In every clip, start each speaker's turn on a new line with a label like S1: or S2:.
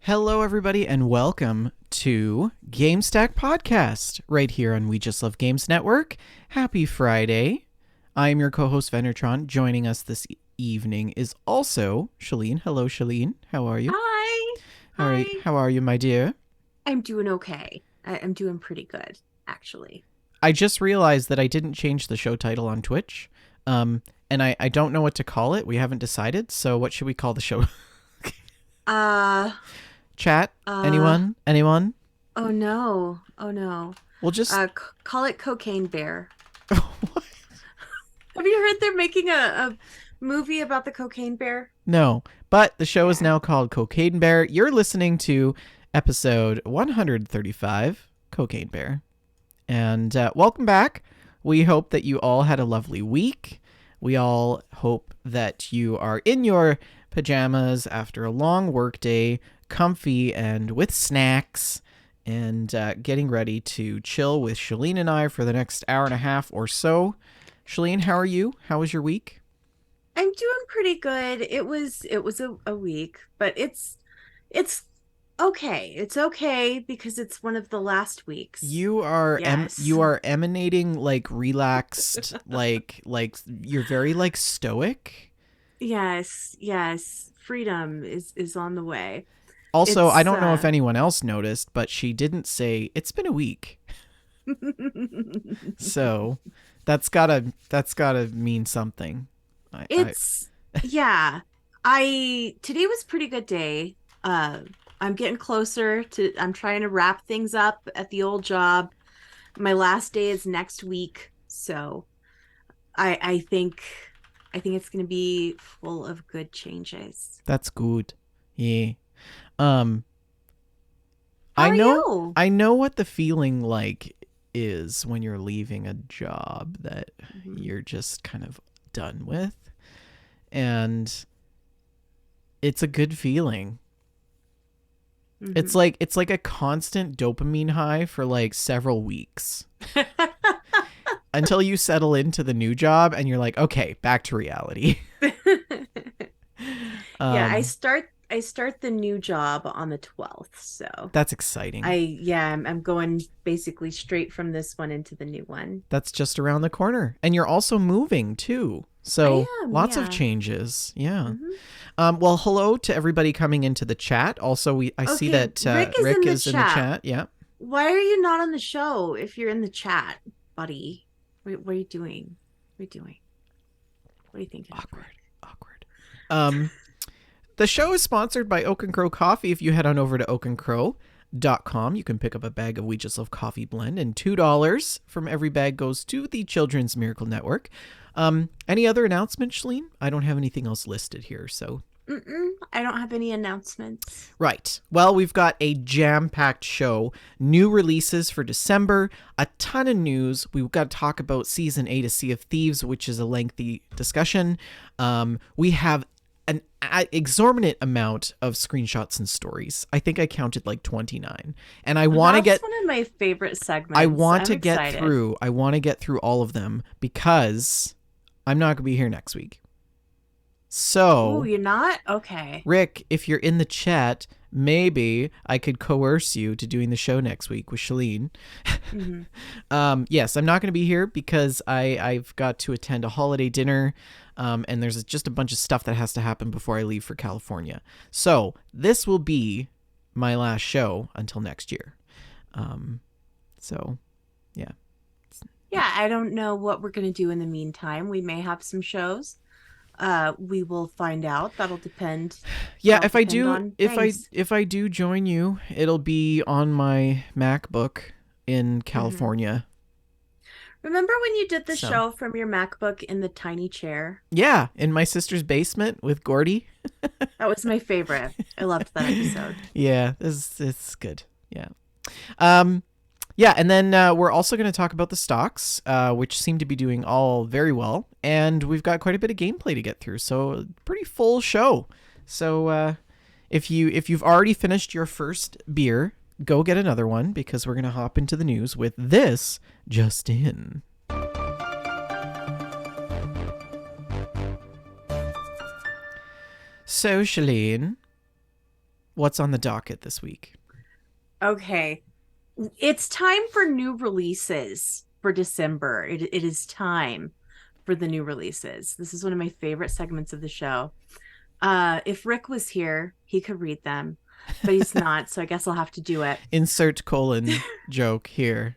S1: Hello, everybody, and welcome to Gamestack Podcast, right here on We Just Love Games Network. Happy Friday. I am your co-host, Venertron. Joining us this evening is also Shalene. Hello, Shalene. How are you?
S2: Hi.
S1: All right.
S2: Hi.
S1: How are you, my dear?
S2: I'm doing okay. I'm doing pretty good, actually.
S1: I just realized that I didn't change the show title on Twitch, and I don't know what to call it. We haven't decided, so what should we call the show?
S2: Uh,
S1: Chat?
S2: uh,
S1: Anyone? Anyone?
S2: oh no. Oh no.
S1: We'll just...
S2: Call it Cocaine Bear.
S1: What?
S2: Have you heard they're making a movie about the Cocaine Bear?
S1: No, but the show is
S2: Yeah.
S1: now called Cocaine Bear. You're listening to episode 135, Cocaine Bear. And welcome back. We hope that you all had a lovely week. We all hope that you are in your pajamas after a long work day, comfy and with snacks, and getting ready to chill with Shalene and I for the next hour and a half or so. Shalene, how are you? How was your week?
S2: I'm doing pretty good. It was a week, but it's okay. It's okay because it's one of the last weeks.
S1: You are
S2: Yes.
S1: you are emanating like relaxed, like you're very like stoic.
S2: Yes. Yes. Freedom is on the way.
S1: Also, I
S2: It's
S1: don't know if anyone else noticed, but she didn't say it's been a week. So, that's gotta mean something. I
S2: it's yeah. I Today was a pretty good day. I'm getting closer to I'm trying to wrap things up at the old job. My last day is next week, so I think it's going to be full of good changes.
S1: That's good. Yeah. Um
S2: How
S1: I
S2: are
S1: know
S2: you?
S1: I know what the feeling like is when you're leaving a job that
S2: Mhm.
S1: you're just kind of done with. And it's a good feeling.
S2: Mhm.
S1: It's like a constant dopamine high for like several weeks until you settle into the new job and you're like, okay, back to reality.
S2: Yeah, I
S1: um,
S2: start I start the new job on the 12th, so
S1: that's exciting.
S2: I'm going basically straight from this one into the new one.
S1: That's just around the corner, and you're also moving too. So
S2: I am,
S1: lots of
S2: yeah.
S1: changes. Yeah.
S2: Hmm.
S1: Well, hello to everybody coming into the chat. Also, I see
S2: Okay,
S1: that
S2: Rick is
S1: Rick
S2: in the
S1: is in the
S2: chat.
S1: chat. Yeah.
S2: Why are you not on the show if you're in the chat, buddy? What are you doing? What are you doing? What are you thinking of,
S1: Awkward.
S2: Rick?
S1: Awkward. Um, The show is sponsored by Oak and Crow Coffee. If you head on over to oakandcrow.com, you can pick up a bag of We Just Love Coffee blend, and $2 from every bag goes to the Children's Miracle Network. Any other announcements, Shalene? I don't have anything else listed here, so...
S2: I don't have any announcements.
S1: Right. Well, we've got a jam-packed show. New releases for December, a ton of news. We've got to talk about Season 8 of Sea of Thieves, which is a lengthy discussion. We have an exorbitant amount of screenshots and stories. I think I counted like 29. And I want to
S2: That's
S1: get...
S2: one of my favorite
S1: I
S2: segments.
S1: want
S2: I'm
S1: to get
S2: excited.
S1: through. I want to get through all of them because I'm not going to be here next week.
S2: Oh,
S1: So...
S2: you're not? Okay.
S1: Rick, if you're in the chat, maybe I could coerce you to doing the show next week with Shalene.
S2: Hmm.
S1: Yes, I'm not going to be here because I've got to attend a holiday dinner, and there's just a bunch of stuff that has to happen before I leave for California. So this will be my last show until next year. So, yeah.
S2: Yeah, I don't know what we're going to do in the meantime. We may have some shows. We will find out.
S1: Yeah,
S2: That'll depend on things.
S1: if I do join you, it'll be on my MacBook in
S2: Hmm.
S1: California.
S2: Remember when you did the
S1: So
S2: show from your MacBook in the tiny chair?
S1: yeah, in my sister's basement with Gordy.
S2: That was my favorite. I loved that episode.
S1: Yeah, it's good. Yeah. Um, yeah, and then we're also going to talk about the stocks, which seem to be doing all very well, and we've got quite a bit of gameplay to get through. So pretty full show. So if you've already finished your first beer, go get another one because we're going to hop into the news with this just in. So, Shalene, What's on the docket this week?
S2: Okay. It's time for new releases for December. It is time for the new releases. This is one of my favorite segments of the show. If Rick was here, he could read them, but he's not, so I guess I'll have to do it.
S1: Insert colon joke here.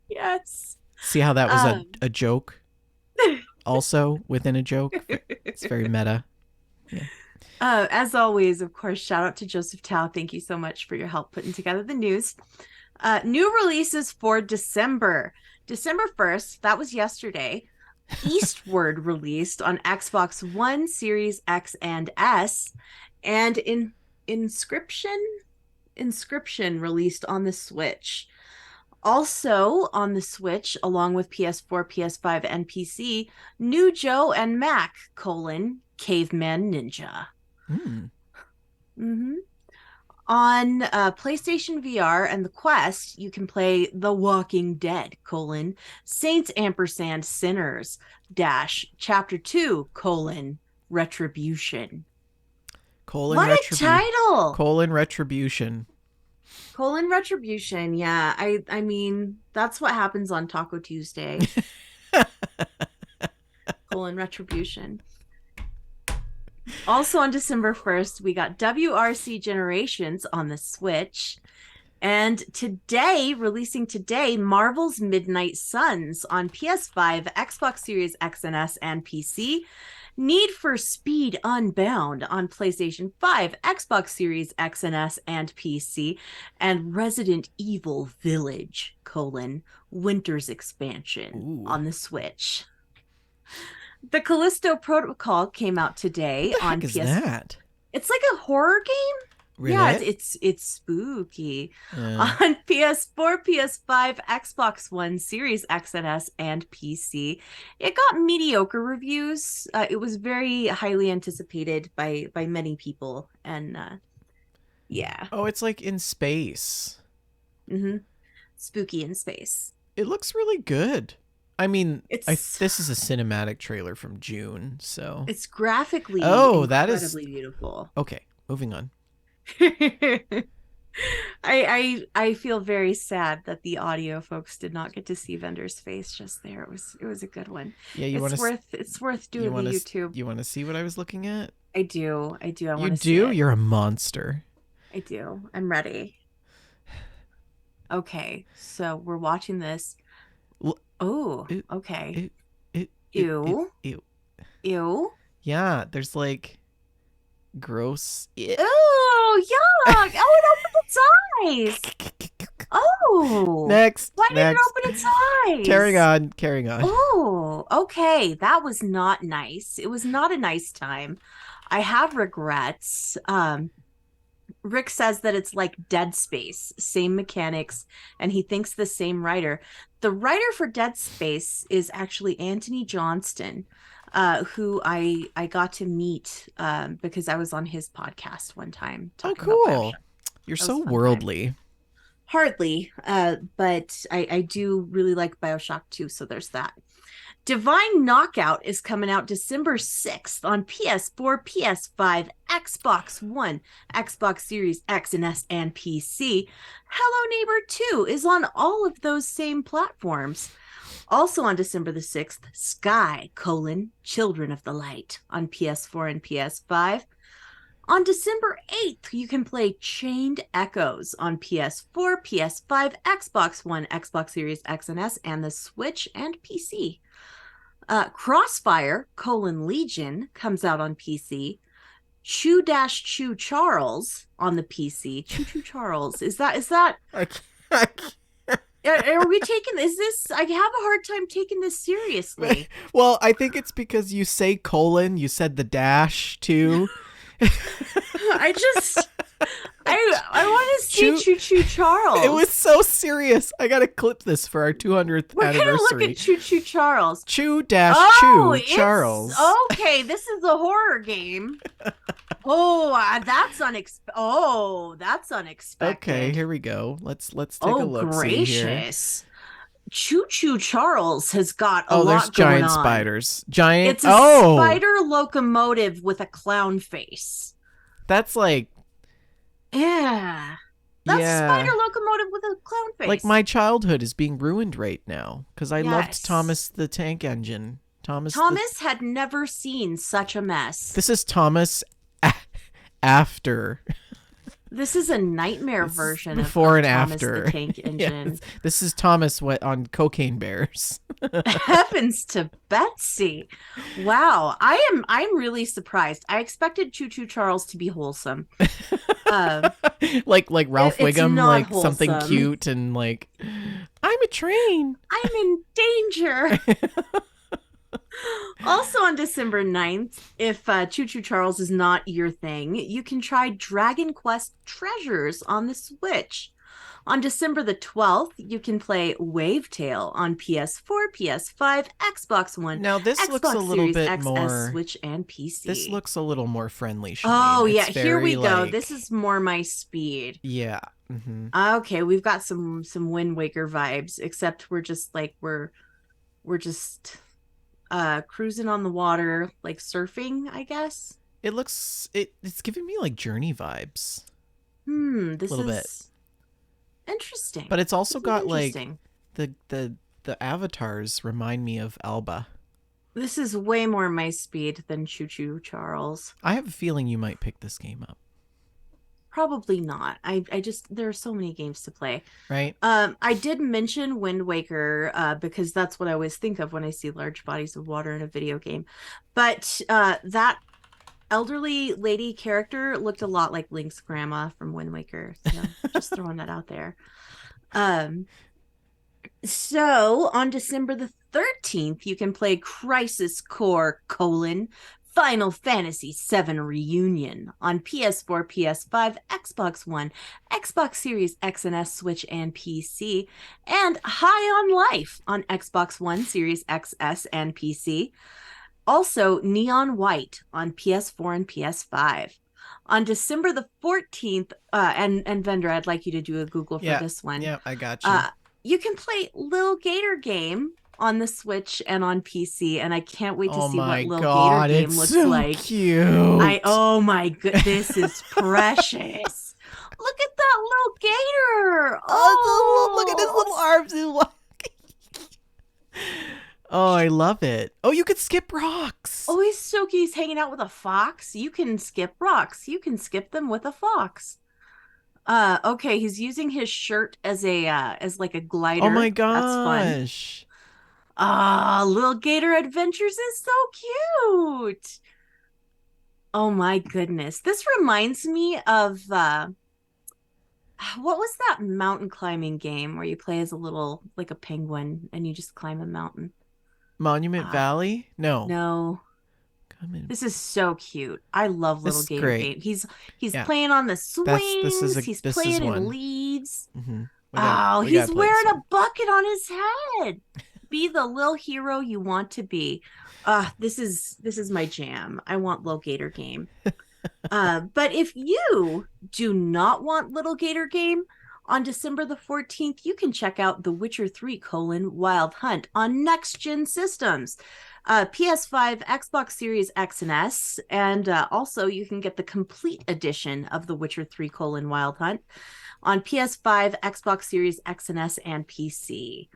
S2: Yes.
S1: See how that was a,
S2: Um,
S1: a joke? Also within a joke? It's very meta. Yeah.
S2: as always, of course, shout out to Joseph Tao. Thank you so much for your help putting together the news. New releases for December. December 1st, that was yesterday. Eastward released on Xbox One, Series X and S, and Inscription released on the Switch. Also on the Switch, along with PS4, PS5, and PC, New Joe and Mac, Caveman Ninja.
S1: Mm.
S2: Mm-hmm. On PlayStation VR and the Quest, you can play The Walking Dead, Saints ampersand Sinners, Chapter 2, Retribution. What a title!
S1: Retribution.
S2: Retribution, yeah. I mean, that's what happens on Taco Tuesday. Retribution. Also on December 1st, we got WRC Generations on the Switch. And releasing today, Marvel's Midnight Suns on PS5, Xbox Series X and S, and PC. Need for Speed Unbound on PlayStation 5, Xbox Series X and S, and PC. And Resident Evil Village, Winter's Expansion on the Switch. The Callisto Protocol came out today on
S1: PS. What the heck is that?
S2: It's like a horror game.
S1: Really?
S2: Yeah, it's spooky. On PS4, PS5, Xbox One, Series X and S, and PC. It got mediocre reviews. It was very highly anticipated by many people, and yeah.
S1: Oh, it's like in space.
S2: Mm-hmm. Spooky in space.
S1: It looks really good. I mean,
S2: this
S1: is a cinematic trailer from June, so
S2: it's graphically
S1: that is
S2: incredibly beautiful.
S1: Okay, moving on.
S2: I feel very sad that the audio folks did not get to see Vendor's face just there. It was a good one.
S1: Yeah,
S2: it's worth doing the YouTube.
S1: You want to see what I was looking at?
S2: I do. I want
S1: to
S2: see
S1: see it.
S2: it.
S1: You're a monster.
S2: I do. I'm ready. Okay, so we're watching this. Okay. Ew. Yeah,
S1: there's like gross.
S2: Oh, yuck! Oh, it opened its eyes. Oh.
S1: Next.
S2: Why did it open its eyes?
S1: Carrying on.
S2: Oh, okay. That was not nice. It was not a nice time. I have regrets. Rick says that it's like Dead Space, same mechanics, and he thinks the same writer. The writer for Dead Space is actually Anthony Johnston, who I got to meet because I was on his podcast one time.
S1: Oh, cool. You're so worldly.
S2: Hardly, but I do really like BioShock 2, so there's that. Divine Knockout is coming out December 6th on PS4, PS5, Xbox One, Xbox Series X and S, and PC. Hello Neighbor 2 is on all of those same platforms. Also on December the 6th, Sky, Children of the Light on PS4 and PS5. On December 8th, you can play Chained Echoes on PS4, PS5, Xbox One, Xbox Series X and S, and the Switch and PC. Crossfire, Legion comes out on PC. Choo Charles on the PC. Choo Charles. Is that are we taking I have a hard time taking this seriously.
S1: Well, I think it's because you say you said the dash too.
S2: I want to see Choo Charles.
S1: It was so serious. I gotta clip this for our 200th
S2: We're
S1: anniversary.
S2: We're gonna look at Choo Charles.
S1: Choo Charles.
S2: Okay, this is a horror game. That's unexpected.
S1: Okay, here we go. Let's take a look.
S2: Gracious. Choo Charles has got a lot going on. Oh, there's
S1: giant spiders.
S2: It's a spider locomotive with a clown face.
S1: That's like
S2: Yeah. That's a
S1: Yeah.
S2: spider locomotive with a clown
S1: Like
S2: face.
S1: my childhood is being ruined right now because I loved
S2: Yes.
S1: Thomas the Tank Engine. Thomas the.
S2: Thomas had never seen such a mess.
S1: This is Thomas after.
S2: This is a nightmare
S1: This is
S2: version
S1: before
S2: of
S1: and
S2: Thomas the
S1: after.
S2: Tank
S1: Yeah,
S2: Engine.
S1: this is Thomas on Cocaine Bears.
S2: Heavens to Betsy. Wow. I'm really surprised. I expected Choo Choo Charles to be wholesome. Um
S1: like Ralph
S2: it's
S1: Wiggum,
S2: not
S1: like something
S2: wholesome.
S1: cute and like I'm a train.
S2: I'm in danger. Also on December 9th, if Choo Choo Charles is not your thing, you can try Dragon Quest Treasures on the Switch. On December the 12th, you can play Wavetail on PS4, PS5, Xbox One,
S1: Now this looks a
S2: Xbox
S1: little
S2: Series
S1: bit
S2: XS,
S1: more.
S2: Switch, and
S1: This
S2: PC.
S1: looks a little more friendly,
S2: Oh,
S1: Shameen.
S2: yeah,
S1: It's
S2: here
S1: very
S2: we go. This is
S1: like
S2: more my speed.
S1: yeah. Mm-hmm.
S2: Okay, we've got some Wind Waker vibes, except we're just like we're just cruising on the water, like surfing, I guess.
S1: It's giving me like Journey vibes a
S2: This
S1: little bit,
S2: is interesting.
S1: but it's also
S2: This is
S1: got like
S2: interesting.
S1: the avatars remind me of Alba.
S2: This is way more my speed than Choo Choo Charles.
S1: I have a feeling you might pick this game up,
S2: Probably not. I just there are so many games to play.
S1: right?
S2: I did mention Wind Waker because that's what I always think of when I see large bodies of water in a video game. But that elderly lady character looked a lot like Link's grandma from Wind Waker. So just throwing that out there. Um, so on December the 13th, you can play Crisis Core Final Fantasy VII Reunion on PS4, PS5, Xbox One, Xbox Series X and S, Switch, and PC, and High on Life on Xbox One, Series XS, and PC. Also, Neon White on PS4 and PS5. On December the 14th, and Vendor, I'd like you to do a Google for
S1: Yeah,
S2: this one.
S1: yeah, I got you.
S2: Uh, you can play Lil Gator Game on the Switch and on PC, and I can't wait to
S1: Oh
S2: see what
S1: my
S2: Lil Gator
S1: god,
S2: Game
S1: it's
S2: looks
S1: so
S2: like.
S1: cute.
S2: Oh my god, this is precious. Look at that little gator.
S1: Oh, look at his little
S2: Oh,
S1: arms. Oh, I love it. Oh, you could skip rocks.
S2: oh, he's so cute. He's hanging out with a fox. You can skip rocks. You can skip them with a fox. Okay, he's using his shirt as a as like a
S1: Oh my
S2: glider. That's fun.
S1: gosh.
S2: Little Gator Adventures is so cute. Oh my goodness. This reminds me of what was that mountain climbing game where you play as a little like a penguin and you just climb a mountain?
S1: Monument
S2: Uh
S1: Valley? No.
S2: no.
S1: Come in.
S2: This is so cute. I love
S1: This
S2: Little
S1: is
S2: Gator
S1: great.
S2: Game. He's
S1: Yeah.
S2: playing on the
S1: This is
S2: swings. He's
S1: this is
S2: playing in
S1: one.
S2: leaves.
S1: Mm-hmm.
S2: Oh,
S1: We
S2: he's
S1: gotta play this
S2: wearing a
S1: one.
S2: bucket on his head. Be the little hero you want to be. This is my jam. I want Little Gator Game. But if you do not want Little Gator Game, on December the 14th, you can check out The Witcher 3 Wild Hunt on next gen systems. PS5, Xbox Series X and S, and also you can get the complete edition of The Witcher 3 Wild Hunt on PS5, Xbox Series X and S, and PC.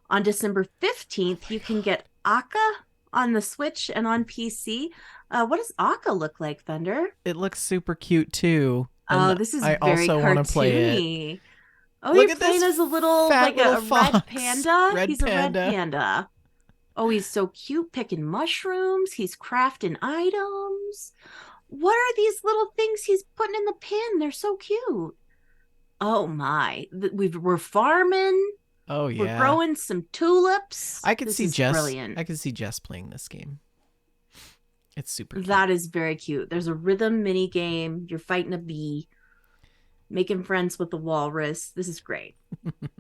S2: On December 15th, you can get Aka on the Switch and on PC. What does Aka look like, Thunder?
S1: It looks super cute too.
S2: Oh,
S1: And
S2: this is
S1: I
S2: very
S1: also want to play it.
S2: cartoony. Oh,
S1: Look
S2: you're
S1: at
S2: playing
S1: this
S2: as a little,
S1: fat
S2: like
S1: little
S2: a red
S1: fox.
S2: panda?
S1: Red
S2: He's a red
S1: panda.
S2: panda. Oh, he's so cute picking mushrooms. He's crafting items. What are these little things he's putting in the bin? They're so cute. Oh my. We're farming.
S1: Oh
S2: We're
S1: yeah.
S2: growing some tulips.
S1: I could
S2: This
S1: see
S2: is
S1: Jess.
S2: brilliant.
S1: I could see Jess playing this game. It's super cute.
S2: That is very cute. There's a rhythm mini game. You're fighting a bee, making friends with the walrus. This is great.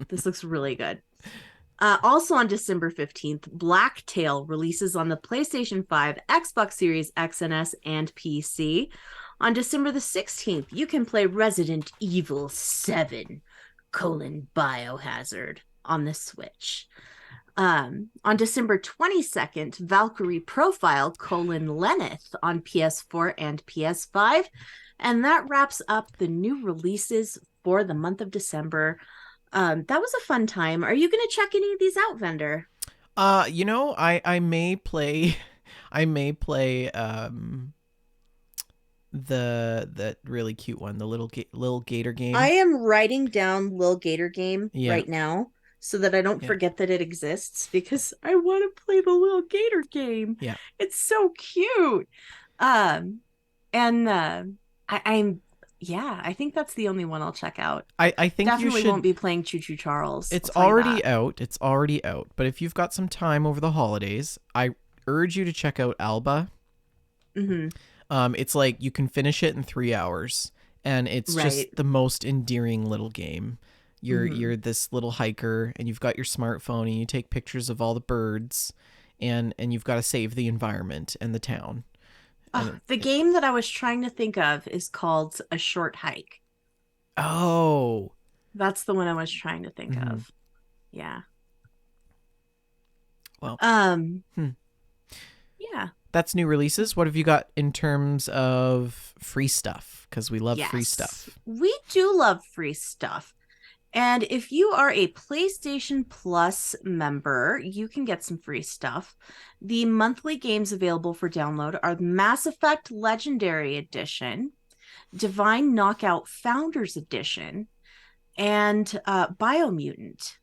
S2: This looks really good. Also on December 15th, Blacktail releases on the PlayStation 5, Xbox Series X and S, and PC. On December the 16th, you can play Resident Evil 7, Biohazard on the Switch. On December 22nd, Valkyrie Profile, Lenneth on PS4 and PS5. And that wraps up the new releases for the month of December. That was a fun time. Are you going to check any of these out, vendor?
S1: I may play I may play that really cute one, the little gator
S2: I
S1: game.
S2: am writing down Lil Gator Game
S1: Yeah.
S2: right now so that I don't
S1: Yeah.
S2: forget that it exists because I want to play the Lil Gator Game.
S1: Yeah.
S2: It's so cute. Um, and I'm yeah, I think that's the only one I'll check out.
S1: I think you
S2: Definitely
S1: should.
S2: won't be playing Choo Choo Charles.
S1: It's
S2: I'll tell you
S1: already
S2: that.
S1: out. It's already out. But if you've got some time over the holidays, I urge you to check out Alba.
S2: Mm-hmm.
S1: It's like you can finish it in 3 hours, and it's
S2: Right.
S1: just the most endearing little game.
S2: Mm-hmm.
S1: You're this little hiker, and you've got your smartphone, and you take pictures of all the birds, and you've got to save the environment and the town. And
S2: Oh, the game that I was trying to think of is called A Short Hike.
S1: oh,
S2: That's the one I was trying to think
S1: mhm.
S2: of. Yeah.
S1: Well,
S2: Um,
S1: hmm.
S2: yeah.
S1: That's new releases. What have you got in terms of free stuff? Because we love free
S2: Yes.
S1: stuff.
S2: We do love free stuff. And if you are a PlayStation Plus member, you can get some free stuff. The monthly games available for download are Mass Effect Legendary Edition, Divine Knockout Founders Edition, and Biomutant.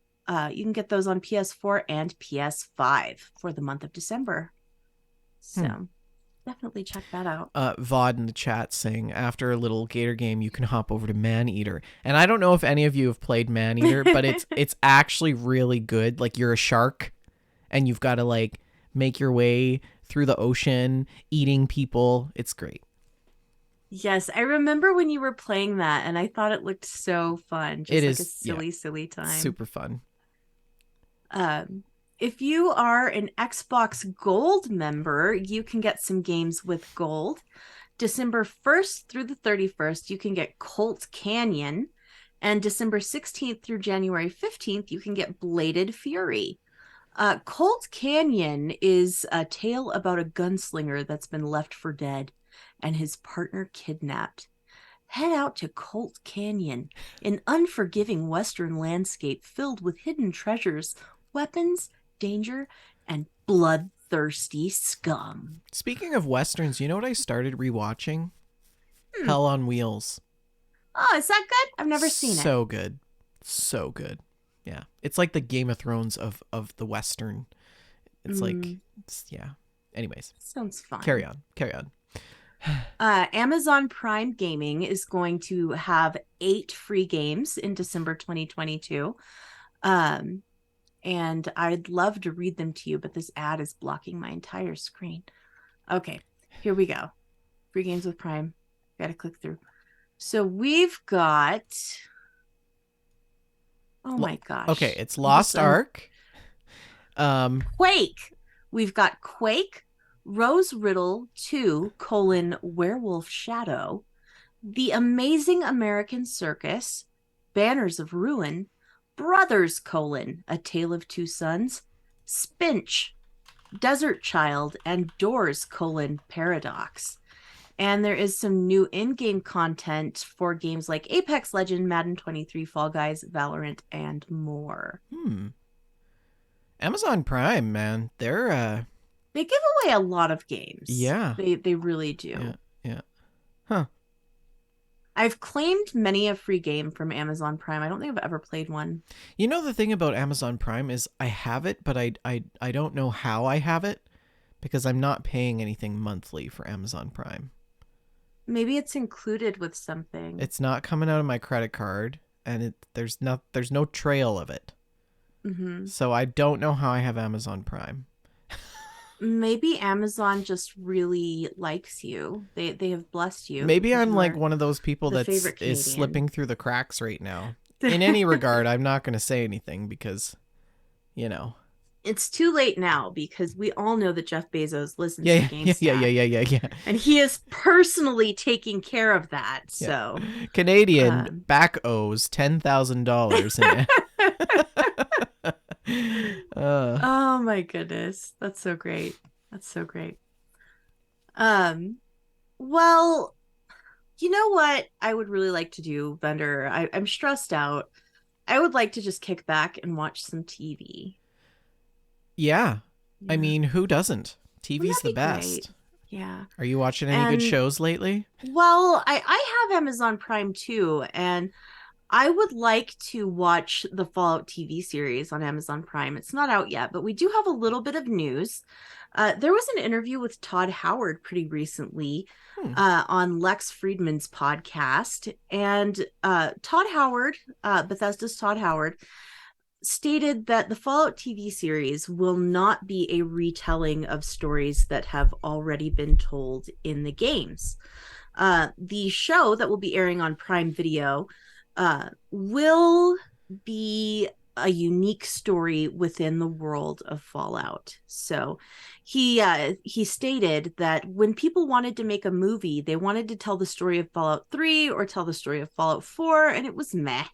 S2: You can get those on PS4 and PS5 for the month of December.
S1: Hmm.
S2: So definitely check that out.
S1: Vod in the chat saying after a little Gator game you can hop over to Maneater. And I don't know if any of you have played Maneater, but it's actually really good. Like you're a shark and you've got to like make your way through the ocean eating people. It's great.
S2: Yes, I remember when you were playing that, and I thought it looked so fun,
S1: It
S2: just like a
S1: is, yeah,
S2: silly, silly time.
S1: super fun.
S2: Um, if you are an Xbox Gold member, you can get some games with gold. December 1st through the 31st, you can get Colt Canyon. And December 16th through January 15th, you can get Bladed Fury. Colt Canyon is a tale about a gunslinger that's been left for dead and his partner kidnapped. Head out to Colt Canyon, an unforgiving western landscape filled with hidden treasures, weapons, danger, and bloodthirsty scum.
S1: Speaking of westerns, you know what I started rewatching?
S2: Hmm.
S1: Hell on Wheels.
S2: Oh, is that good? I've never seen it.
S1: So good. So good. Yeah. It's like the Game of Thrones of the western. It's like yeah. Anyways,
S2: Sounds
S1: carry
S2: fun.
S1: on. Carry on.
S2: Amazon Prime Gaming is going to have 8 free games in December 2022. Um, and I'd love to read them to you, but this ad is blocking my entire screen. Okay, here we go. Free games with Prime. Got to click through. So we've got. Oh my
S1: Okay,
S2: gosh.
S1: it's Lost Ark.
S2: Quake. We've got Quake, Rose Riddle 2, Werewolf Shadow, The Amazing American Circus, Banners of Ruin, Brothers, A Tale of Two Sons, Spinch, Desert Child, and Doors, Paradox. And there is some new in-game content for games like Apex Legend, Madden 23, Fall Guys, Valorant, and more.
S1: Amazon Prime, man. They're
S2: They give away a lot of games.
S1: yeah.
S2: They really
S1: Yeah.
S2: do.
S1: Yeah. Huh.
S2: I've claimed many a free game from Amazon Prime. I don't think I've ever played one.
S1: You know the thing about Amazon Prime is I have it, but I don't know how I have it because I'm not paying anything monthly for Amazon Prime.
S2: Maybe it's included with something.
S1: It's not coming out of my credit card and there's no trail of it.
S2: Mm-hmm.
S1: So I don't know how I have Amazon Prime.
S2: Maybe Amazon just really likes you. They have blessed you
S1: Maybe
S2: because
S1: I'm
S2: you
S1: like
S2: are
S1: one of those people
S2: the
S1: that's
S2: favorite
S1: is
S2: Canadian.
S1: slipping through the cracks right now. In any regard, I'm not going to say anything because, you know.
S2: It's too late now because we all know that Jeff Bezos listens to
S1: Yeah, yeah, yeah, yeah,
S2: Gamestack,
S1: yeah, yeah, yeah.
S2: and he is personally taking care of that.
S1: Yeah.
S2: So,
S1: Canadian
S2: um,
S1: back owes $10,000 in
S2: oh my goodness, that's so great. That's so great. Um, well, You know what I would really like to do, Bender? I'm stressed out. I would like to just kick back and watch some TV.
S1: Yeah. I
S2: Yeah.
S1: mean, who doesn't?
S2: Wouldn't
S1: TV's
S2: that
S1: the
S2: be great?
S1: best.
S2: Yeah.
S1: Are you watching any good
S2: And
S1: shows lately?
S2: well, I have Amazon Prime too, and I would like to watch the Fallout TV series on Amazon Prime. It's not out yet, but we do have a little bit of news. There was an interview with Todd Howard pretty recently
S1: Hmm.
S2: on Lex Friedman's podcast. And Todd Howard, Bethesda's Todd Howard, stated that the Fallout TV series will not be a retelling of stories that have already been told in the games. The show that will be airing on Prime Video will be a unique story within the world of Fallout. So he stated that when people wanted to make a movie, they wanted to tell the story of Fallout 3 or tell the story of Fallout 4, and it was meh.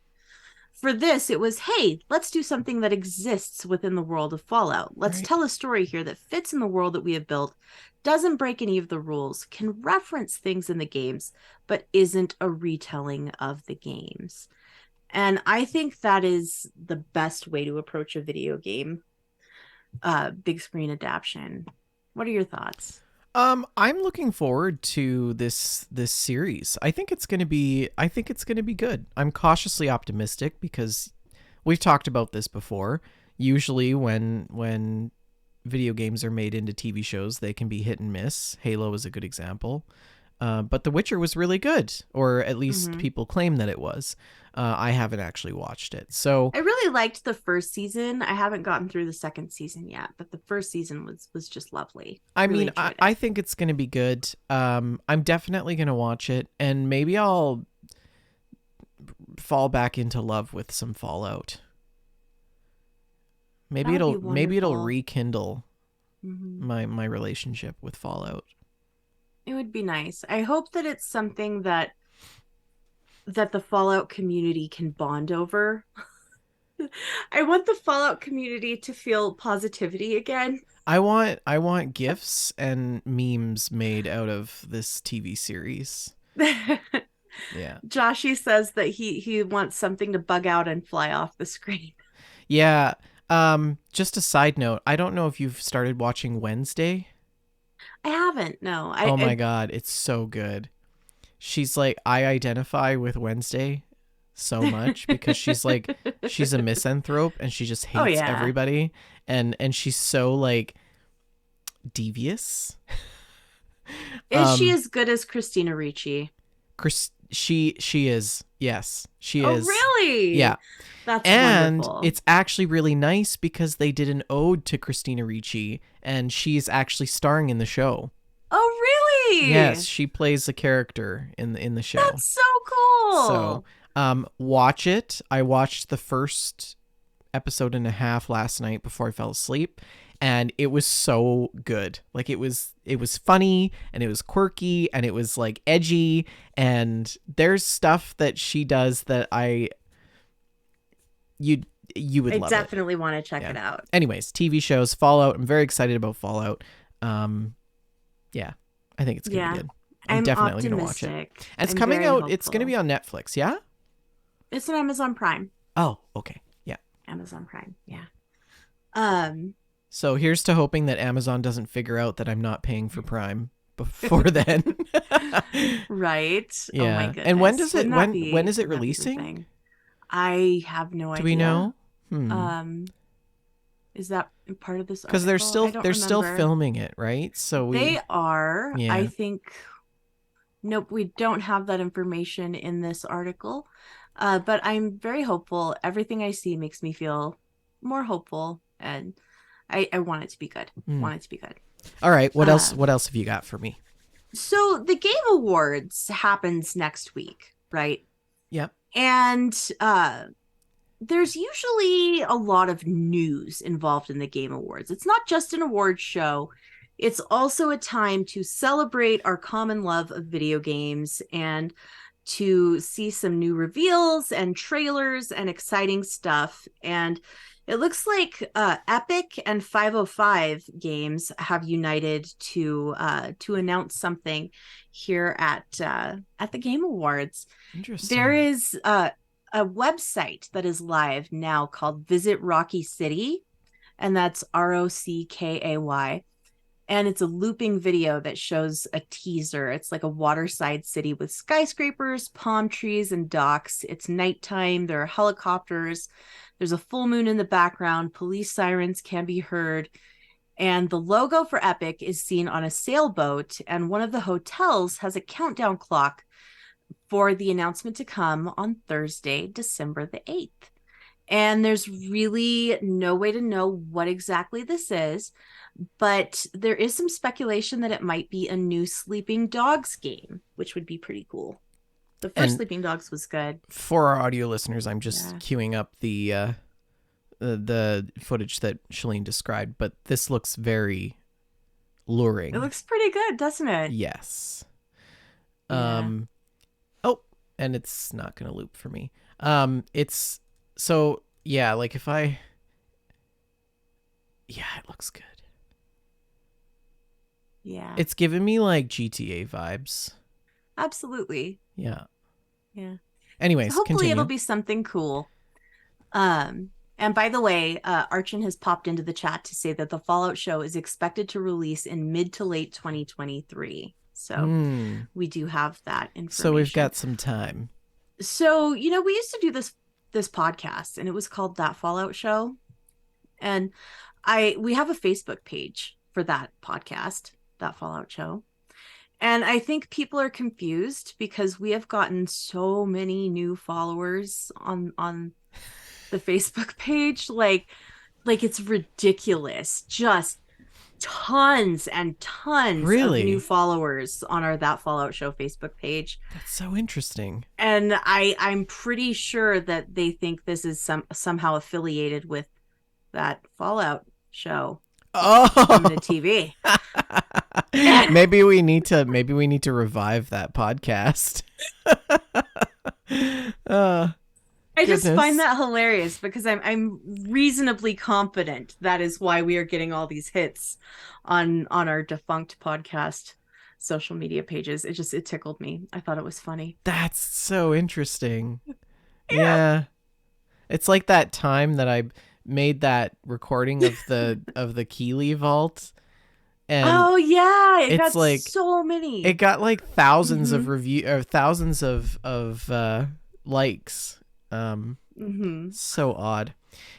S2: For this, it was, hey, let's do something that exists within the world of Fallout. Let's
S1: Right.
S2: tell a story here that fits in the world that we have built, doesn't break any of the rules, can reference things in the games, but isn't a retelling of the games. And I think that is the best way to approach a video game big screen adaptation. What are your thoughts?
S1: I'm looking forward to this series. I think it's gonna be good. I'm cautiously optimistic because we've talked about this before. Usually when video games are made into TV shows, they can be hit and miss. Halo is a good example. But The Witcher was really good, or at least
S2: Mm-hmm.
S1: people claim that it was. I haven't actually watched it. So,
S2: I really liked the first season. I haven't gotten through the second season yet, but the first season was just lovely.
S1: I
S2: Really
S1: mean, I,
S2: enjoyed it.
S1: I think it's going to be good. I'm definitely going to watch it, and maybe I'll fall back into love with some Fallout.
S2: That
S1: Maybe
S2: would be
S1: it'll
S2: wonderful.
S1: rekindle
S2: Mm-hmm.
S1: my relationship with Fallout.
S2: It would be nice. I hope that it's something that the Fallout community can bond over. I want the Fallout community to feel positivity again.
S1: I want gifs and memes made out of this TV series. Yeah.
S2: Joshy says that he wants something to bug out and fly off the screen.
S1: Yeah. Just a side note, I don't know if you've started watching Wednesday.
S2: I haven't. No,
S1: Oh my god, it's so good. She's like, I identify with Wednesday so much because she's a misanthrope and she just
S2: oh
S1: hates
S2: yeah.
S1: everybody, and she's so like devious.
S2: Is she
S1: Um
S2: as good as Christina Ricci?
S1: she is. Yes, she
S2: Oh
S1: is. Yeah.
S2: really? That's
S1: And
S2: wonderful.
S1: it's actually really nice because they did an ode to Christina Ricci and she's actually starring in the show.
S2: Oh
S1: Yes,
S2: really?
S1: she plays a character in the show.
S2: That's so
S1: So,
S2: cool.
S1: watch it. I watched the first episode and a half last night before I fell asleep, and it was so good. Like it was funny and it was quirky and it was like edgy, and there's stuff that she does that you you would
S2: I
S1: love it.
S2: definitely want to check
S1: Yeah.
S2: it out.
S1: Anyways, TV shows, Fallout. I'm very excited about Fallout. Um, yeah, I think it's gonna be
S2: Yeah,
S1: good. I'm
S2: I'm
S1: definitely gonna watch it.
S2: optimistic.
S1: And it's
S2: I'm
S1: coming
S2: very
S1: out. It's gonna
S2: hopeful.
S1: be on Netflix. Yeah.
S2: It's an Amazon Prime.
S1: Oh, okay. Yeah.
S2: Amazon Prime. Yeah. Um,
S1: So here's to hoping that Amazon doesn't figure out that I'm not paying for Prime before then.
S2: right. Oh my
S1: Yeah. And when
S2: goodness.
S1: does it when is it
S2: Wouldn't that be the
S1: releasing?
S2: thing? I have no
S1: Do we
S2: idea.
S1: know? Hmm.
S2: Um, is that part of this
S1: Because they're
S2: article? I
S1: still
S2: don't
S1: they're still
S2: remember.
S1: filming it, right? So
S2: They
S1: we
S2: are, I
S1: yeah.
S2: think, nope, we don't have that information in this article. But I'm very hopeful. Everything I see makes me feel more hopeful, and I want it to be good.
S1: Hmm.
S2: Want it to be good.
S1: All right. What else?
S2: Uh,
S1: What else have you got for me?
S2: so the Game Awards happens next week, right?
S1: Yep.
S2: And there's usually a lot of news involved in the Game Awards. It's not just an award show, it's also a time to celebrate our common love of video games and to see some new reveals and trailers and exciting stuff. And It looks like Epic and 505 Games have united to announce something here at the Game Awards. There
S1: Interesting.
S2: is a website that is live now called Visit Rocky City, and that's ROCKAY. And it's a looping video that shows a teaser. It's like a waterside city with skyscrapers, palm trees, and docks. It's nighttime. There are helicopters. There's a full moon in the background. Police sirens can be heard. And the logo for Epic is seen on a sailboat. And one of the hotels has a countdown clock for the announcement to come on Thursday, December the 8th. And there's really no way to know what exactly this is, but there is some speculation that it might be a new Sleeping Dogs game, which would be pretty cool. The first
S1: And
S2: Sleeping Dogs was good.
S1: for our audio listeners, I'm just
S2: Yeah.
S1: queuing up the footage that Shalene described, but this looks very luring.
S2: It looks pretty good, doesn't it?
S1: Yes.
S2: Yeah.
S1: Oh, and it's not gonna loop for me. It's so yeah, like if I yeah, it looks good.
S2: Yeah.
S1: It's giving me like GTA vibes.
S2: Absolutely.
S1: Yeah.
S2: Yeah. So
S1: Anyways,
S2: hopefully it'll
S1: continue.
S2: be something cool. And by the way, Archon has popped into the chat to say that the Fallout show is expected to release in mid to late 2023. So
S1: Hmm.
S2: we do have that
S1: So we've
S2: information.
S1: got some time.
S2: So, we used to do this podcast and it was called That Fallout Show. And we have a Facebook page for that podcast, That Fallout Show. And I think people are confused because we have gotten so many new followers on the Facebook page. Like it's ridiculous. Just tons and tons of new
S1: Really?
S2: followers on our That Fallout Show Facebook page.
S1: That's so interesting.
S2: And I'm pretty sure that they think this is somehow affiliated with that Fallout show coming to
S1: Oh.
S2: TV.
S1: maybe we need to revive that podcast. uh
S2: I just find
S1: Goodness.
S2: that hilarious because I'm reasonably confident that is why we are getting all these hits on our defunct podcast social media pages. It tickled me. I thought it was funny.
S1: That's so interesting.
S2: Yeah.
S1: Yeah. It's like that time that I made that recording of the Keeley vault, and
S2: Oh yeah, it
S1: it's
S2: got
S1: like
S2: so
S1: it
S2: many.
S1: got like thousands
S2: Mm-hmm.
S1: of review or thousands of likes.
S2: Mm-hmm.
S1: So odd.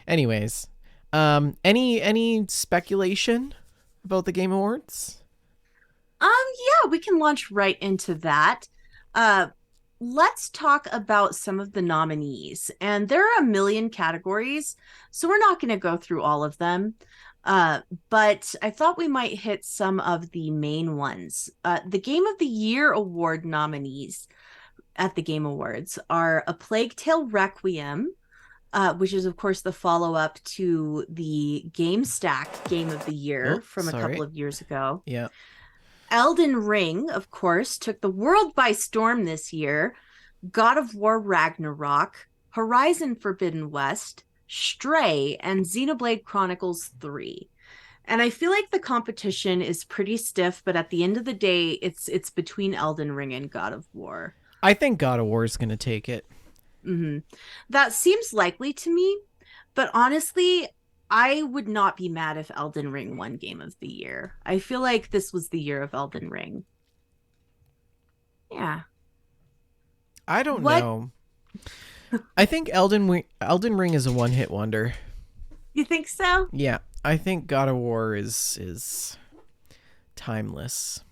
S1: Anyways, any speculation about the Game Awards?
S2: Yeah, we can launch right into that. Uh, let's talk about some of the nominees. And there are a million categories, so we're not going to go through all of them. But I thought we might hit some of the main ones. The Game of the Year award nominees at the Game Awards are A Plague Tale Requiem, which is, of course, the follow up to the Gamestack Game of the Year
S1: Oh,
S2: from a couple
S1: sorry.
S2: of years ago.
S1: Yeah.
S2: Elden Ring, of course, took the world by storm this year. God of War Ragnarok, Horizon Forbidden West, Stray, and Xenoblade Chronicles 3. And I feel like the competition is pretty stiff, but at the end of the day, it's between Elden Ring and God of War.
S1: I think God of War is gonna take it.
S2: Mm-hmm. That seems likely to me, but honestly, I would not be mad if Elden Ring won Game of the Year. I feel like this was the year of Elden Ring. Yeah.
S1: I don't
S2: What
S1: know. I think Elden Ring is a one hit wonder.
S2: you think so?
S1: Yeah, I think God of War is timeless.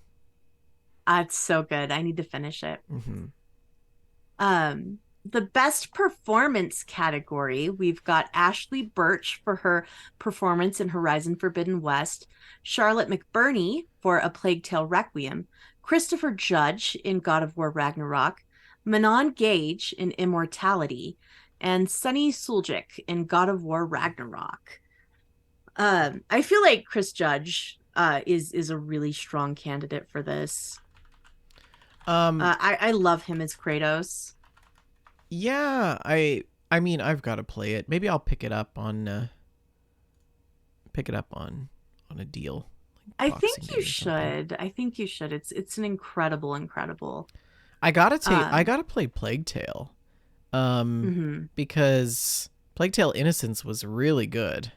S2: It's so good. I need to finish it.
S1: Mm-hmm.
S2: The best performance category, we've got Ashley Birch for her performance in Horizon Forbidden West, Charlotte McBurney for A Plague Tale Requiem, Christopher Judge in God of War Ragnarok, Manon Gage in Immortality, and Sunny Suljic in God of War Ragnarok. I feel like Chris Judge is a really strong candidate for this.
S1: Um,
S2: I love him as Kratos.
S1: yeah, I mean I've got to play it. Maybe I'll pick it up on pick it up on a deal, like
S2: I
S1: Boxing
S2: think you
S1: Day or something.
S2: should. I think you should. It's an incredible, incredible.
S1: I
S2: Um,
S1: gotta play Plague Tale, um,
S2: mhm,
S1: because Plague Tale Innocence was really good.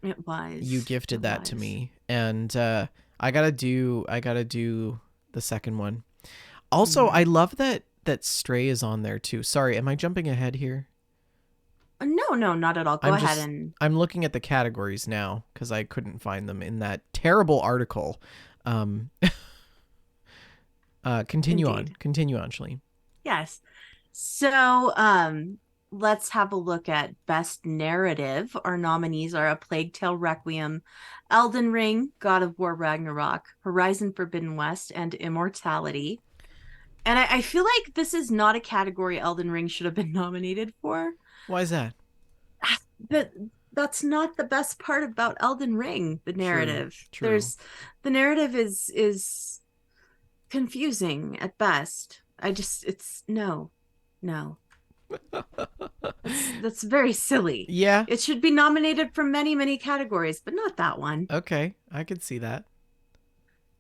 S2: it
S1: You
S2: was.
S1: gifted
S2: It
S1: that to
S2: was.
S1: me, and I gotta do the second one. Also, I
S2: Mhm.
S1: love that Stray is on there too. Sorry, am I jumping ahead here?
S2: No, no, not at all. Go
S1: I'm
S2: ahead
S1: just
S2: and
S1: I'm looking at the categories now because I couldn't find them in that terrible article. Um,
S2: indeed.
S1: continue on, Shalene.
S2: Yes. So, let's have a look at Best Narrative. Our nominees are A Plague Tale Requiem, Elden Ring, God of War Ragnarok, Horizon Forbidden West, and Immortality. And I feel like this is not a category Elden Ring should have been nominated for.
S1: Why is that?
S2: But that's not the best part about Elden Ring, the
S1: True,
S2: narrative.
S1: true.
S2: There's the narrative is confusing at best. I just it's no. No. That's very silly.
S1: Yeah.
S2: It should be nominated for many, many categories, but not that one.
S1: Okay, I could see that.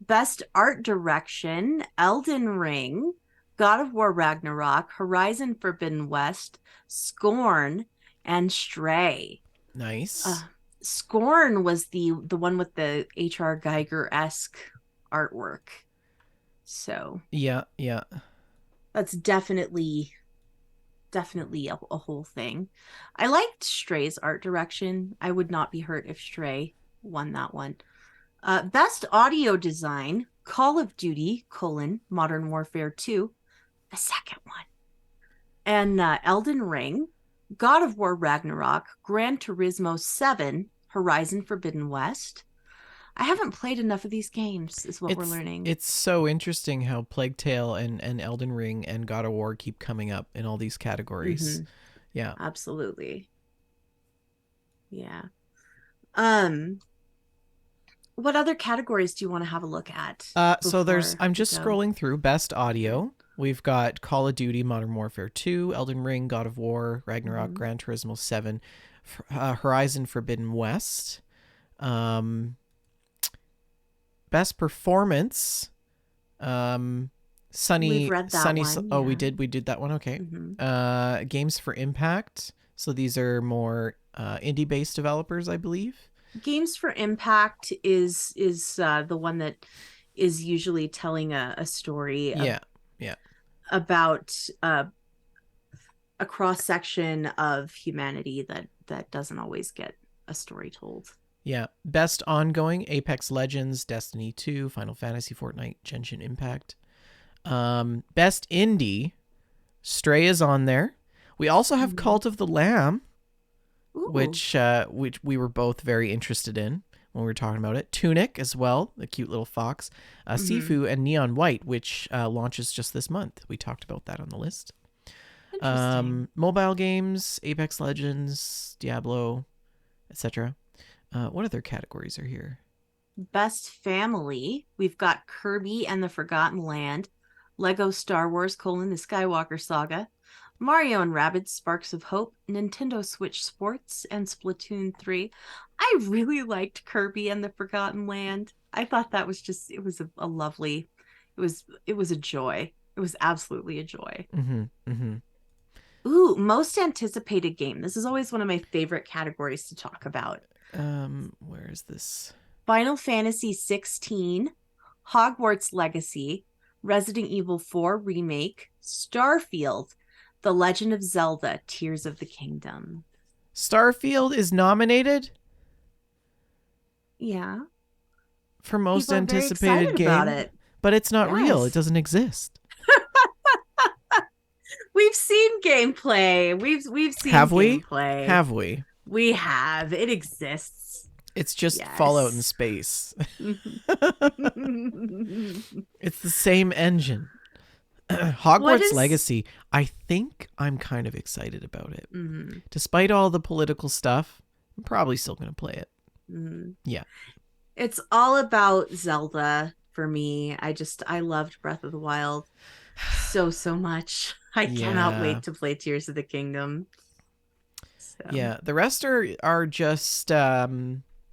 S2: Best art direction, Elden Ring, God of War Ragnarok, Horizon Forbidden West, Scorn, and Stray.
S1: Nice.
S2: Uh, Scorn was the one with the H.R. Geiger-esque artwork. So
S1: Yeah, yeah.
S2: that's definitely a whole thing. I liked Stray's art direction. I would not be hurt if Stray won that one. Best audio design, Call of Duty, Modern Warfare 2, a second one. And Elden Ring, God of War Ragnarok, Gran Turismo 7, Horizon Forbidden West. I haven't played enough of these games, is what we're learning.
S1: It's so interesting how Plague Tale and Elden Ring and God of War keep coming up in all these categories.
S2: Mm-hmm.
S1: Yeah.
S2: Absolutely. Yeah. Um, what other categories do you want to have a look at
S1: So there's
S2: before
S1: I'm
S2: we
S1: just
S2: go?
S1: scrolling through best
S2: Okay.
S1: audio. We've got Call of Duty, Modern Warfare 2, Elden Ring, God of War, Ragnarok,
S2: Mm-hmm.
S1: Gran Turismo 7, Horizon Forbidden West. Um, best performance, um,
S2: We've read that one.
S1: Oh,
S2: Yeah.
S1: we did that one. Okay.
S2: Mm-hmm.
S1: Games for Impact. So these are more indie based developers, I believe.
S2: Games for Impact is the one that is usually telling a story
S1: Yeah. Yeah.
S2: about a cross section of humanity that doesn't always get a story told.
S1: Yeah. Best ongoing: Apex Legends, Destiny 2, Final Fantasy, Fortnite, Genshin Impact. Best indie: Stray is on there. We also have
S2: Mm-hmm.
S1: Cult of the Lamb,
S2: Ooh.
S1: which we were both very interested in when we were talking about it. Tunic as well, the cute little fox.
S2: Mm-hmm.
S1: Sifu and Neon White, which launches just this month. We talked about that on the list.
S2: Interesting.
S1: Mobile games: Apex Legends, Diablo, etc. What other categories are here?
S2: Best family, we've got Kirby and the Forgotten Land, Lego Star Wars: The Skywalker Saga, Mario and Rabbids Sparks of Hope, Nintendo Switch Sports, and Splatoon 3. I really liked Kirby and the Forgotten Land. I thought that was just it was a lovely it was a joy. It was absolutely a joy.
S1: Mm-hmm. Mm-hmm.
S2: Ooh, most anticipated game. This is always one of my favorite categories to talk about.
S1: Where is this?
S2: Final Fantasy 16, Hogwarts Legacy, Resident Evil 4 Remake, Starfield, The Legend of Zelda Tears of the Kingdom.
S1: Starfield is nominated
S2: Yeah,
S1: for most
S2: people are very
S1: anticipated
S2: excited about
S1: game,
S2: it.
S1: but it's not real. It
S2: Yes.
S1: doesn't exist.
S2: We've seen gameplay. We've seen
S1: Have we?
S2: gameplay.
S1: Have we?
S2: We have. It exists.
S1: It's just Fallout in
S2: Yes.
S1: space.
S2: What
S1: It's the same engine. Hogwarts
S2: is
S1: Legacy. I think I'm kind of excited about it.
S2: mm-hmm,
S1: Despite all the political stuff, I'm probably still going to play it.
S2: mm-hmm.
S1: Yeah.
S2: It's all about Zelda for me. I loved Breath of the Wild so much. I cannot
S1: Yeah.
S2: wait to play Tears of the Kingdom. So
S1: Yeah. The rest are just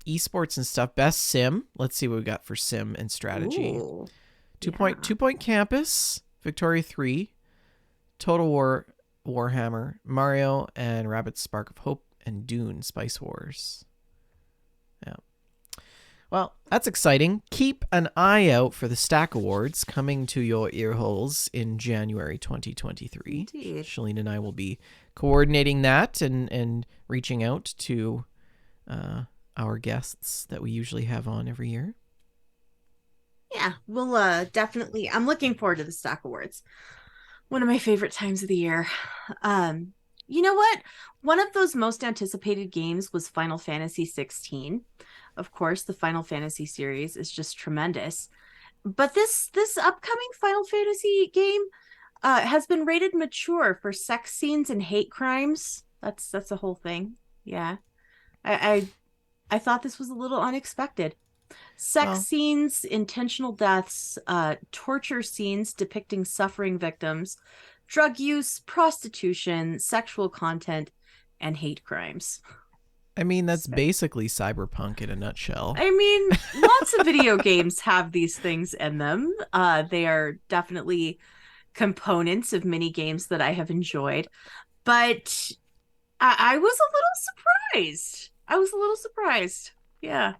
S1: esports and stuff. Best sim. Let's see what we got for sim and strategy.
S2: Ooh.
S1: Two Point Campus, Victoria 3, Total War, Warhammer, Mario, and Rabbids Spark of Hope, and Dune Spice Wars. Yeah. Well, that's exciting. Keep an eye out for the Stack Awards coming to your ear holes in January 2023.
S2: Indeed.
S1: Shalene and I will be coordinating that and reaching out to our guests that we usually have on every year.
S2: Yeah, we'll definitely. I'm looking forward to the Stock Awards. One of my favorite times of the year. You know what? One of those most anticipated games was Final Fantasy 16. Of course, the Final Fantasy series is just tremendous. But this upcoming Final Fantasy game has been rated mature for sex scenes and hate crimes. That's a whole thing. Yeah, I thought this was a little unexpected. Sex scenes, intentional deaths, torture scenes depicting suffering victims, drug use, prostitution, sexual content, and hate crimes.
S1: I mean, that's basically cyberpunk in a nutshell.
S2: I mean, lots of video games have these things in them. They are definitely components of many games that I have enjoyed. But I was a little surprised. Yeah.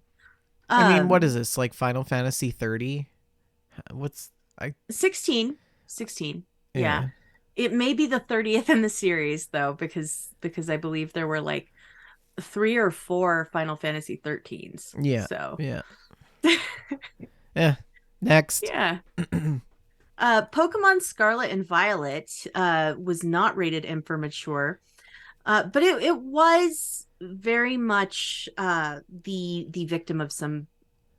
S1: I mean, what is this? Like Final Fantasy 30? What's
S2: 16. Yeah. It may be the 30th in the series though, because I believe there were like 3 or 4 Final Fantasy 13s.
S1: Yeah.
S2: So
S1: yeah. Yeah. Next.
S2: Yeah. Pokemon Scarlet and Violet was not rated M for mature, but it was very much the victim of some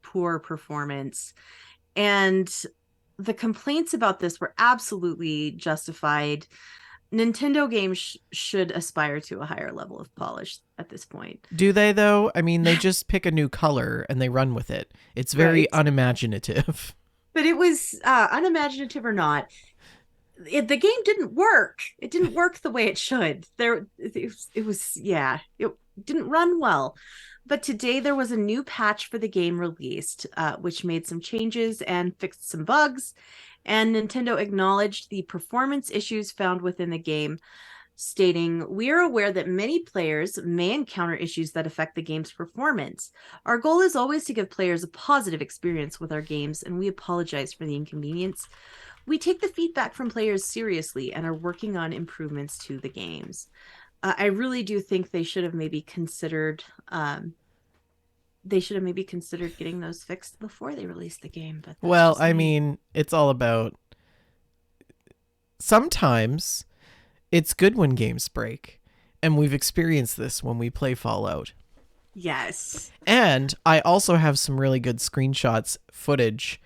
S2: poor performance, and the complaints about this were absolutely justified. Nintendo games should aspire to a higher level of polish at this point.
S1: Do they, though? I mean, they just pick a new color and they run with it. It's very unimaginative.
S2: But it was unimaginative or not. The game didn't work. It didn't work the way it should. It didn't run well. But today there was a new patch for the game released, which made some changes and fixed some bugs. And Nintendo acknowledged the performance issues found within the game, stating, "We are aware that many players may encounter issues that affect the game's performance. Our goal is always to give players a positive experience with our games, and we apologize for the inconvenience. We take the feedback from players seriously and are working on improvements to the games." I really do think they should have maybe considered getting those fixed before they released the game. But
S1: well, I mean, it's all about sometimes it's good when games break, and we've experienced this when we play Fallout.
S2: Yes.
S1: And I also have some really good screenshots, footage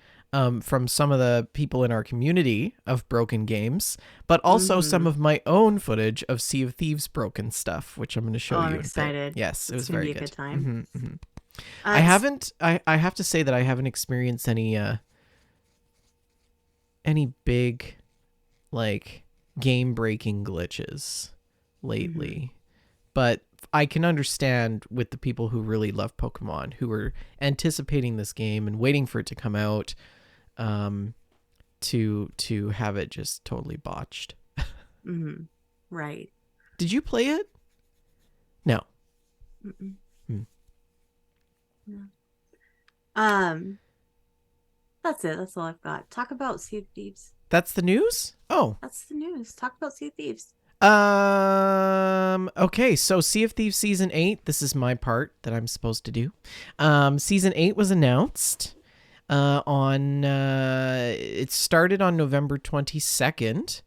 S1: from some of the people in our community of broken games, but also some of my own footage of Sea of Thieves broken stuff, which I'm going to show you.
S2: I'm excited.
S1: Yes, it was very good.
S2: Good time.
S1: I haven't. I have to say that I haven't experienced any big, like, game breaking glitches lately, but I can understand with the people who really love Pokemon, who are anticipating this game and waiting for it to come out, to have it just totally botched.
S2: Right.
S1: Did you play it? No.
S2: That's it. That's all I've got. Talk about Sea of Thieves.
S1: That's the news? Oh.
S2: That's the news. Talk about Sea of Thieves.
S1: Okay, so Sea of Thieves Season 8, this is my part that I'm supposed to do. Season 8 was announced it started on November 22nd,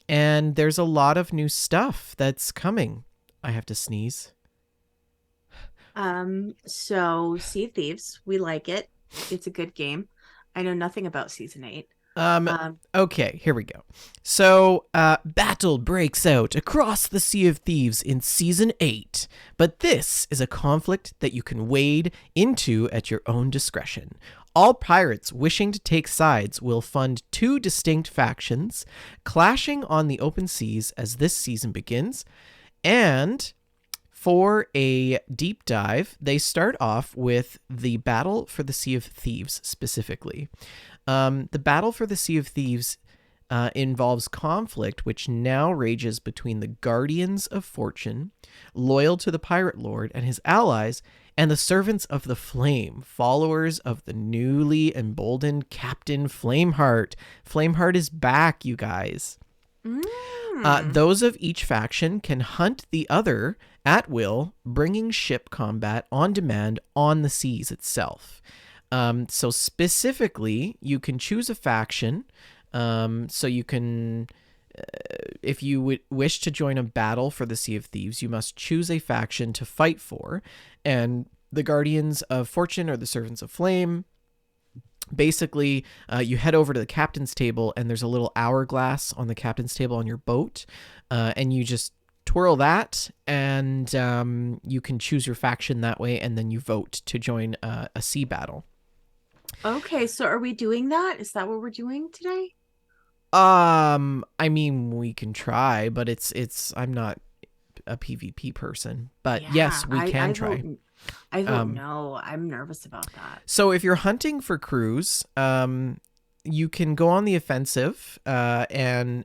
S1: and there's a lot of new stuff that's coming. I have to sneeze.
S2: So Sea of Thieves, we like it. It's a good game. I know nothing about Season 8.
S1: Okay, here we go. So, battle breaks out across the Sea of Thieves in Season 8, but this is a conflict that you can wade into at your own discretion. All pirates wishing to take sides will fund 2 distinct factions, clashing on the open seas as this season begins, and For a deep dive, they start off with the Battle for the Sea of Thieves specifically. The Battle for the Sea of Thieves involves conflict which now rages between the Guardians of Fortune, loyal to the Pirate Lord and his allies, and the Servants of the Flame, followers of the newly emboldened Captain Flameheart. Flameheart is back, you guys. Those of each faction can hunt the other at will, bringing ship combat on demand on the seas itself. So specifically, you can choose a faction. So you can, if you wish to join a battle for the Sea of Thieves, you must choose a faction to fight for. And the Guardians of Fortune or the Servants of Flame. Basically, you head over to the captain's table, and there's a little hourglass on the captain's table on your boat, and you just twirl that, and you can choose your faction that way, and then you vote to join a sea battle.
S2: Okay, so are we doing that? Is that what we're doing today?
S1: I mean, we can try, but I'm not a PvP person. But
S2: Yeah,
S1: yes, we can
S2: I
S1: try.
S2: vote. I vote no. I'm nervous about that.
S1: So if you're hunting for crews, you can go on the offensive and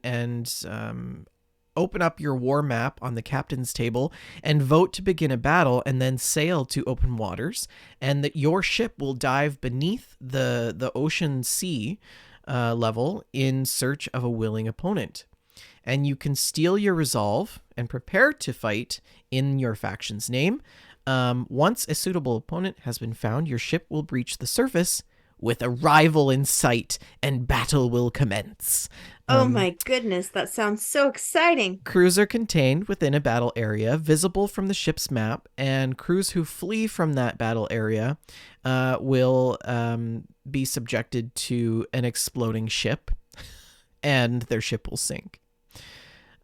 S1: open up your war map on the captain's table and vote to begin a battle, and then sail to open waters, and that your ship will dive beneath the ocean sea level in search of a willing opponent. And you can steal your resolve and prepare to fight in your faction's name. Once a suitable opponent has been found, your ship will breach the surface with a rival in sight, and battle will commence.
S2: Oh my goodness, that sounds so exciting.
S1: Crews are contained within a battle area visible from the ship's map, and crews who flee from that battle area will be subjected to an exploding ship, and their ship will sink.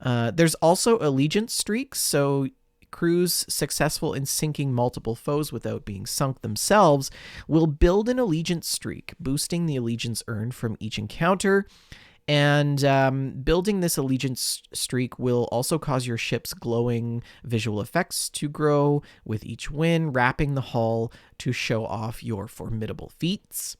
S1: There's also allegiance streaks, so crews successful in sinking multiple foes without being sunk themselves will build an allegiance streak, boosting the allegiance earned from each encounter. And building this allegiance streak will also cause your ship's glowing visual effects to grow with each win, wrapping the hull to show off your formidable feats.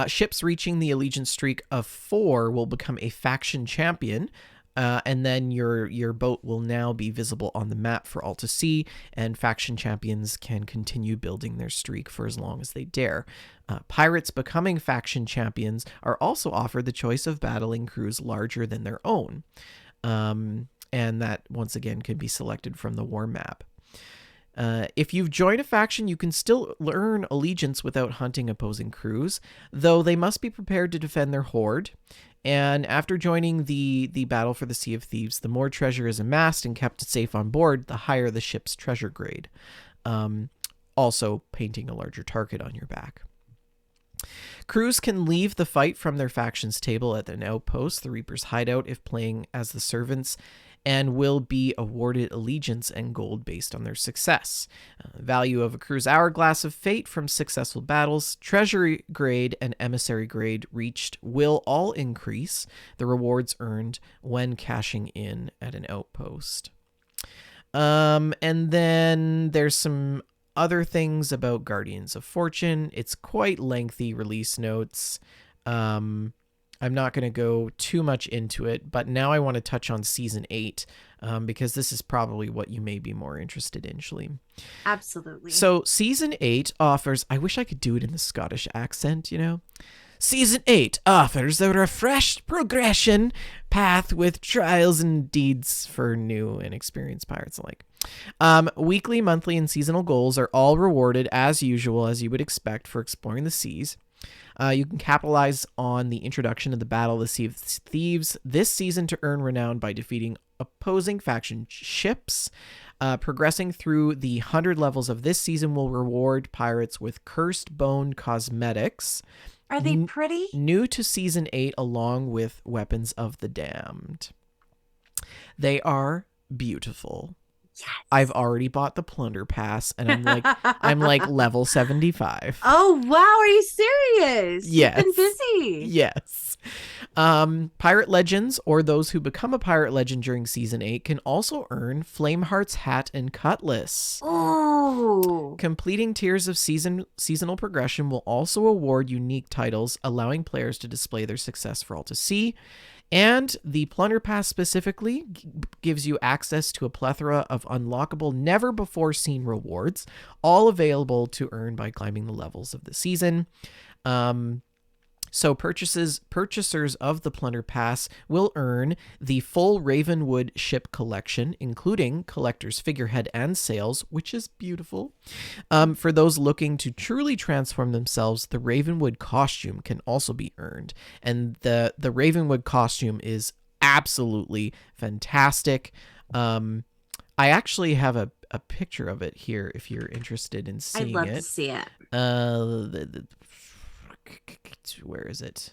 S1: Ships reaching the allegiance streak of 4 will become a faction champion, and then your boat will now be visible on the map for all to see, and faction champions can continue building their streak for as long as they dare. Pirates becoming faction champions are also offered the choice of battling crews larger than their own, and that, once again, can be selected from the war map. If you've joined a faction, you can still earn allegiance without hunting opposing crews, though they must be prepared to defend their horde. And after joining the Battle for the Sea of Thieves, the more treasure is amassed and kept safe on board, the higher the ship's treasure grade. Also painting a larger target on your back. Crews can leave the fight from their faction's table at an outpost, the Reaper's hideout, if playing as the servants, and will be awarded allegiance and gold based on their success. Value of a crew's hourglass of fate from successful battles, treasury grade, and emissary grade reached will all increase the rewards earned when cashing in at an outpost. And then there's some other things about Guardians of Fortune. It's quite lengthy release notes. I'm not going to go too much into it, but now I want to touch on Season 8, because this is probably what you may be more interested in, Shalene.
S2: Absolutely.
S1: So Season 8 offers... I wish I could do it in the Scottish accent, you know? Season 8 offers a refreshed progression path with trials and deeds for new and experienced pirates alike. Weekly, monthly, and seasonal goals are all rewarded as usual, as you would expect for exploring the seas. You can capitalize on the introduction of the Battle of the Sea of Thieves this season to earn renown by defeating opposing faction ships. Progressing through the 100 levels of this season will reward pirates with Cursed Bone cosmetics.
S2: Are they pretty?
S1: New to Season 8, along with Weapons of the Damned. They are beautiful. I've already bought the Plunder Pass, and I'm like level 75.
S2: Oh, wow. Are you serious? You've been
S1: Yes.
S2: busy.
S1: Yes. Pirate Legends, or those who become a Pirate Legend during Season 8, can also earn Flameheart's hat and cutlass.
S2: Oh.
S1: Completing tiers of seasonal progression will also award unique titles, allowing players to display their success for all to see. And the Plunder Pass specifically gives you access to a plethora of unlockable, never-before-seen rewards, all available to earn by climbing the levels of the season. So purchasers of the Plunder Pass will earn the full Ravenwood ship collection, including collector's figurehead and sails, which is beautiful. For those looking to truly transform themselves, the Ravenwood costume can also be earned. And the Ravenwood costume is absolutely fantastic. I actually have a picture of it here if you're interested in seeing it.
S2: I'd love to see it.
S1: Where is it?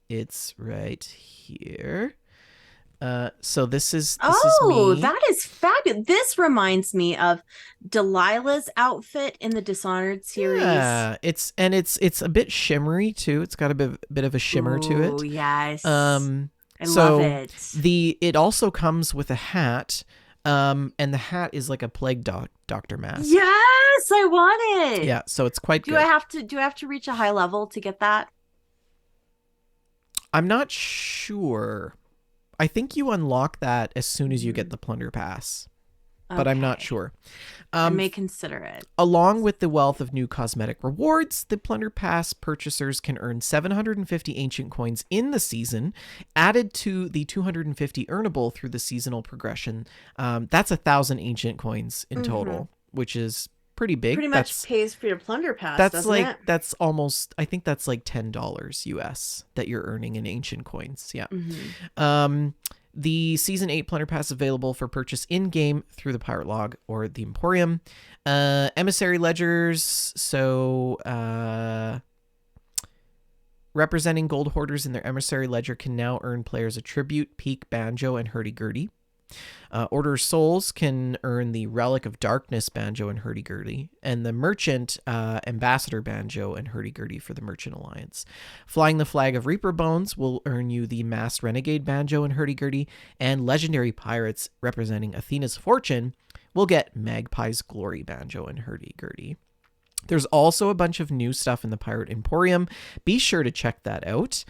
S1: It's right here. So this is me.
S2: That is fabulous. This reminds me of Delilah's outfit in the Dishonored series.
S1: Yeah, it's a bit shimmery too. It's got a bit of a shimmer to it.
S2: Oh, yes. I
S1: so
S2: love it.
S1: It also comes with a hat. And the hat is like a plague doctor mask.
S2: Yes, I want it.
S1: Yeah, so it's quite good.
S2: Do I have to reach a high level to get that?
S1: I'm not sure. I think you unlock that as soon as you get the Plunder Pass. But I'm not sure.
S2: I may consider it.
S1: Along with the wealth of new cosmetic rewards, the Plunder Pass purchasers can earn 750 ancient coins in the season, added to the 250 earnable through the seasonal progression. That's 1,000 ancient coins in total, which is pretty big.
S2: Pretty much pays for your Plunder Pass, doesn't it?
S1: That's almost, I think that's like $10 US that you're earning in ancient coins. Yeah. The Season 8 Plunder Pass is available for purchase in-game through the Pirate Log or the Emporium. Emissary Ledgers, so representing gold hoarders in their Emissary Ledger can now earn players a Tribute, Peak, Banjo, and Hurdy-Gurdy. Order Souls can earn the Relic of Darkness Banjo and Hurdy-Gurdy, and the Merchant Ambassador Banjo and Hurdy-Gurdy for the Merchant Alliance. Flying the Flag of Reaper Bones will earn you the Masked Renegade Banjo and Hurdy-Gurdy, and Legendary Pirates representing Athena's Fortune will get Magpie's Glory Banjo and Hurdy-Gurdy. There's also a bunch of new stuff in the Pirate Emporium. Be sure to check that out.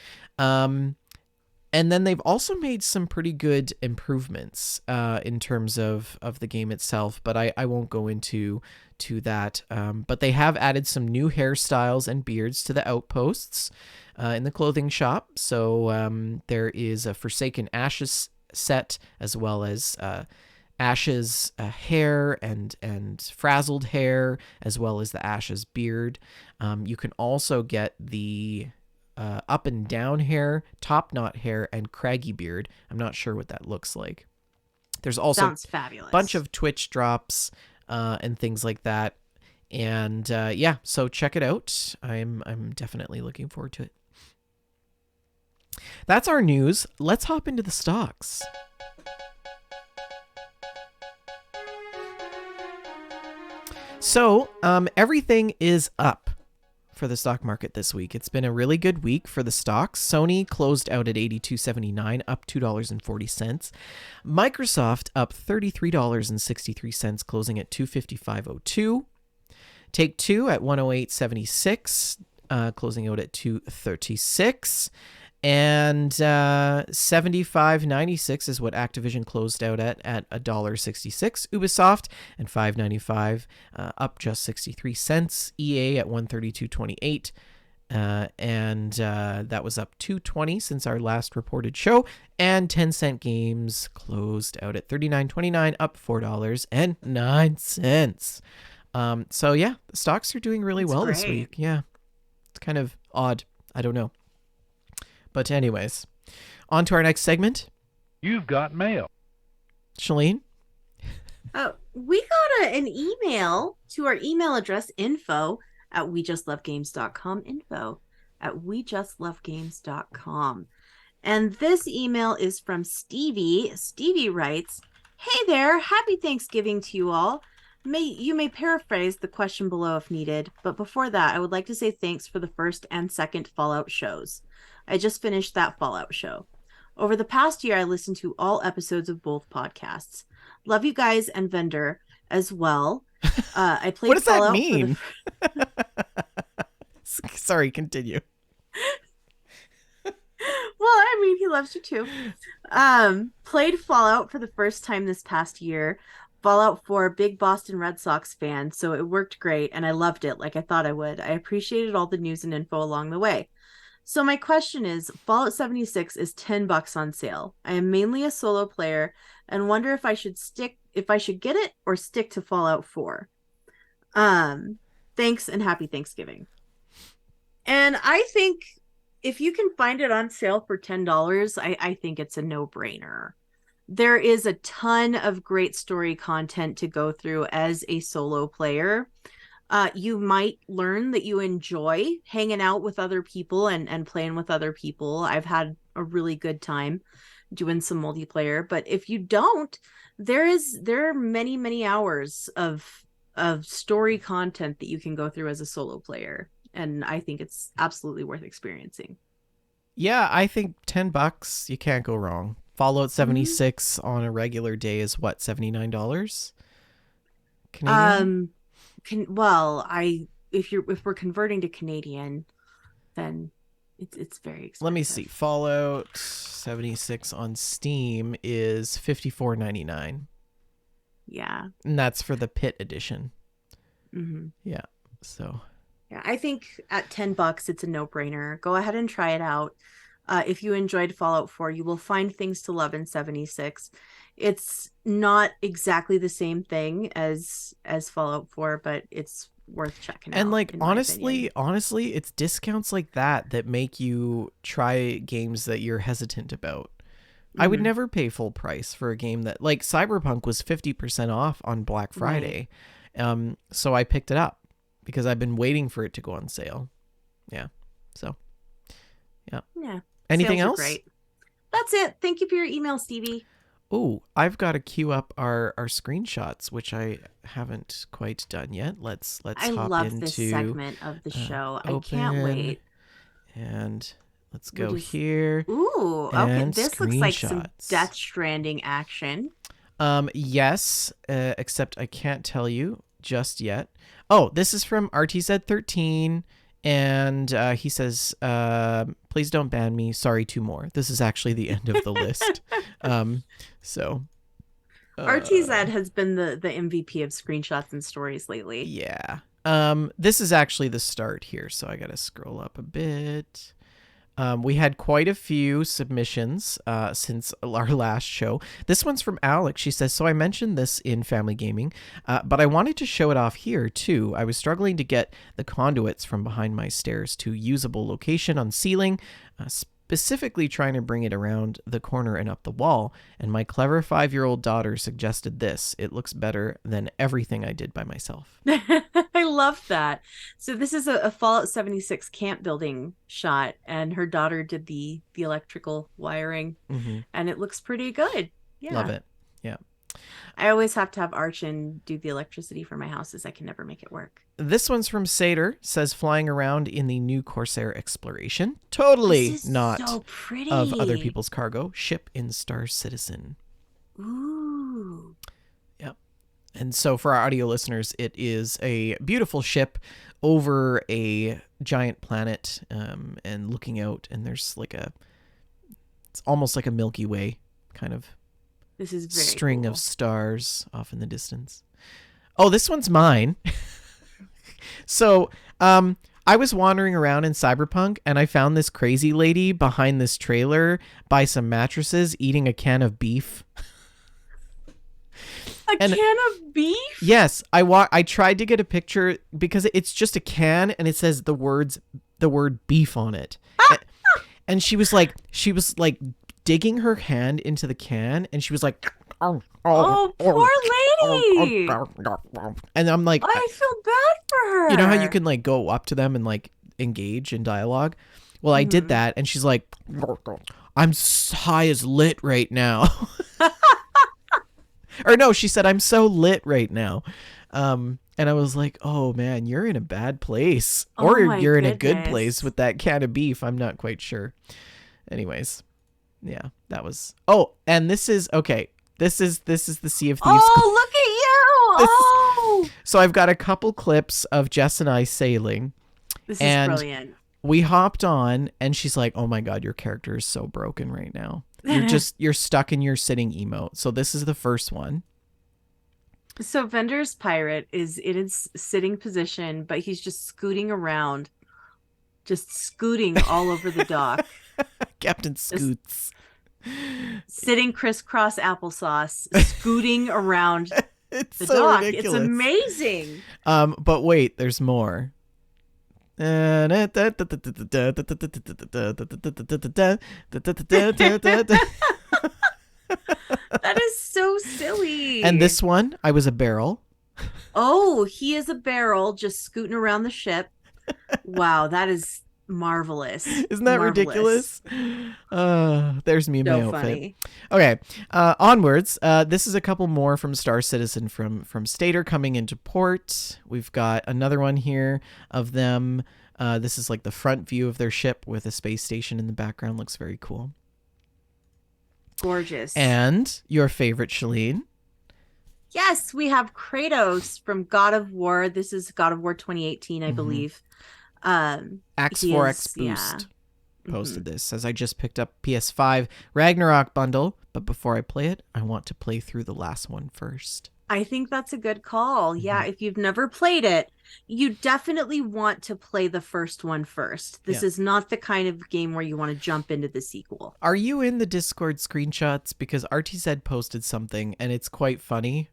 S1: And then they've also made some pretty good improvements in terms of the game itself, but I won't go into that. But they have added some new hairstyles and beards to the outposts in the clothing shop. So there is a Forsaken Ashes set, as well as Ash's hair and frazzled hair, as well as the Ash's beard. You can also get the up and down hair, top knot hair, and craggy beard. I'm not sure what that looks like. There's also a bunch of Twitch drops and things like that. And yeah, so check it out. I'm definitely looking forward to it. That's our news. Let's hop into the stocks. So everything is up for the stock market this week. It's been a really good week for the stocks. Sony closed out at $82.79, up $2.40. Microsoft up $33.63, closing at $255.02. Take-Two at $108.76, closing out at $236. And $75.96 is what Activision closed out at $1.66. Ubisoft and $5.95, up just 63 cents. EA at $132.28, and that was up $2.20 since our last reported show. And 10-cent Games closed out at $39.29, up $4.09. So yeah, the stocks are doing really well this week. Yeah, it's kind of odd. I don't know. But anyways, on to our next segment.
S3: You've got mail.
S1: Shalene?
S2: We got an email to our email address, info@wejustlovegames.com, info@wejustlovegames.com. And this email is from Stevie. Stevie writes, Hey there, happy Thanksgiving to you all. You may paraphrase the question below if needed, but before that, I would like to say thanks for the first and second Fallout shows. I just finished that Fallout show. Over the past year, I listened to all episodes of both podcasts. Love you guys and Vendor as well. I
S1: What
S2: played
S1: does that
S2: Fallout for the
S1: mean? Sorry, continue.
S2: well, I mean, he loves you too. Played Fallout for the first time this past year. Fallout 4, big Boston Red Sox fan, so it worked great and I loved it like I thought I would. I appreciated all the news and info along the way. So my question is, Fallout 76 is $10 on sale. I am mainly a solo player and wonder if I should get it or stick to Fallout 4. Um, Thanks and happy Thanksgiving. And I think if you can find it on sale for $10, I think it's a no-brainer. There is a ton of great story content to go through as a solo player. You might learn that you enjoy hanging out with other people and playing with other people. I've had a really good time doing some multiplayer, but if you don't, there are many hours of story content that you can go through as a solo player, and I think it's absolutely worth experiencing.
S1: Yeah, I think $10, you can't go wrong. Fallout
S2: Mm-hmm.
S1: 76 on a regular day is what, $79 Canadian?
S2: Um, well, I if we're converting to Canadian, then it's very
S1: Let me see.
S2: expensive.
S1: Fallout 76 on Steam is $54.99.
S2: Yeah.
S1: And that's for the Pit edition.
S2: Mm-hmm.
S1: Yeah. So,
S2: Yeah, I think at $10, it's a no-brainer. Go ahead and try it out. If you enjoyed Fallout 4, you will find things to love in 76. It's not exactly the same thing as Fallout 4, but it's worth checking
S1: and
S2: out,
S1: like
S2: in my opinion.
S1: honestly, it's discounts like that that make you try games that you're hesitant about. I would
S2: Mm-hmm.
S1: never pay full price for a game that, like, Cyberpunk was 50% off on Black
S2: Right.
S1: Friday. So I picked it up because I've been waiting for it to go on sale. Yeah. So, yeah.
S2: Yeah.
S1: Anything
S2: Sales are
S1: else?
S2: great. That's it. Thank you for your email, Stevie.
S1: Oh, I've got to queue up our screenshots, which I haven't quite done yet. Let's
S2: I
S1: hop
S2: love this
S1: into
S2: segment of the show. I can't
S1: open,
S2: wait.
S1: and let's
S2: We're
S1: go
S2: just
S1: here
S2: Ooh, okay.
S1: and
S2: This looks like some
S1: screenshots.
S2: Death Stranding action.
S1: Yes, except I can't tell you just yet. Oh, this is from RTZ13, and he says, "Please don't ban me. Sorry, two more." This is actually the end of the list. Um, so,
S2: RTZ has been the MVP of screenshots and stories lately.
S1: yeah. This is actually the start here, so I gotta scroll up a bit. We had quite a few submissions since our last show. This one's from Alex. She says, so I mentioned this in Family Gaming, but I wanted to show it off here too. I was struggling to get the conduits from behind my stairs to usable location on ceiling, specifically trying to bring it around the corner and up the wall. And my clever 5-year-old daughter suggested this. It looks better than everything I did by myself.
S2: I love that. So this is a Fallout 76 camp building shot, and her daughter did the electrical wiring,
S1: Mm-hmm.
S2: and it looks pretty good.
S1: Love
S2: Yeah.
S1: it. Yeah.
S2: I always have to have Archon do the electricity for my houses. I can never make it work.
S1: This one's from Sater, says flying around in the new Corsair Exploration.
S2: This
S1: Totally
S2: is
S1: not
S2: so
S1: of other
S2: pretty.
S1: people's cargo. Ship in Star Citizen.
S2: Ooh.
S1: Yep. And so for our audio listeners, it is a beautiful ship over a giant planet and looking out, and there's like it's almost like a Milky Way kind of
S2: This is very
S1: string of
S2: cool.
S1: stars off in the distance. Oh, this one's mine. So, I was wandering around in Cyberpunk and I found this crazy lady behind this trailer by some mattresses eating a can of beef.
S2: A
S1: And
S2: can of beef?
S1: yes, I tried to get a picture because it's just a can and it says the word beef on it. And she was like digging her hand into the can and she was like
S2: Oh, poor lady.
S1: and I'm like,
S2: I feel bad for
S1: you know how you
S2: her.
S1: can like go up to them and like engage in dialogue? Well, I did
S2: Mhm.
S1: that and she's like, I'm high as lit right now. Or no, she said, I'm so lit right now. And I was like, oh man, you're in a bad place.
S2: Oh
S1: Or
S2: my
S1: you're in a good place
S2: goodness.
S1: with that can of beef. I'm not quite sure. Anyways, yeah, that was. Oh, and this is okay. This is the Sea of Thieves.
S2: Oh, look at you.
S1: This
S2: Oh,
S1: So I've got a couple clips of Jess and I sailing,
S2: this is
S1: and
S2: brilliant.
S1: we hopped on, and she's like, oh my God, your character is so broken right now. You're stuck in your sitting emote. So this is the first one.
S2: So Vender's pirate is in his sitting position, but he's just scooting around, just scooting all over the dock,
S1: Captain
S2: just
S1: Scoots.
S2: sitting crisscross applesauce, scooting around
S1: It's
S2: the
S1: so
S2: dock. It's
S1: ridiculous. Amazing. But wait, there's more.
S2: That is so silly.
S1: And this one, I was a barrel.
S2: Oh, he is a barrel just scooting around the ship. Wow, that is marvelous.
S1: Isn't that
S2: Marvelous.
S1: ridiculous? There's me in my
S2: So
S1: outfit.
S2: funny.
S1: Okay, onwards. This is a couple more from Star Citizen from Stater coming into port. We've got another one here of them. This is like the front view of their ship with a space station in the background. Looks very cool.
S2: Gorgeous.
S1: And your favorite, Shalene.
S2: Yes, we have Kratos from God of War. This is God of War 2018, I believe.
S1: X4X Boost posted this. Says, I just picked up PS5 Ragnarok bundle, but before I play it, I want to play through the last one first.
S2: I think that's a good call. Yeah, if you've never played it, you definitely want to play the first one first. This is not the kind of game where you want to jump into the sequel.
S1: Are you in the Discord screenshots? Because RTZ posted something and it's quite funny.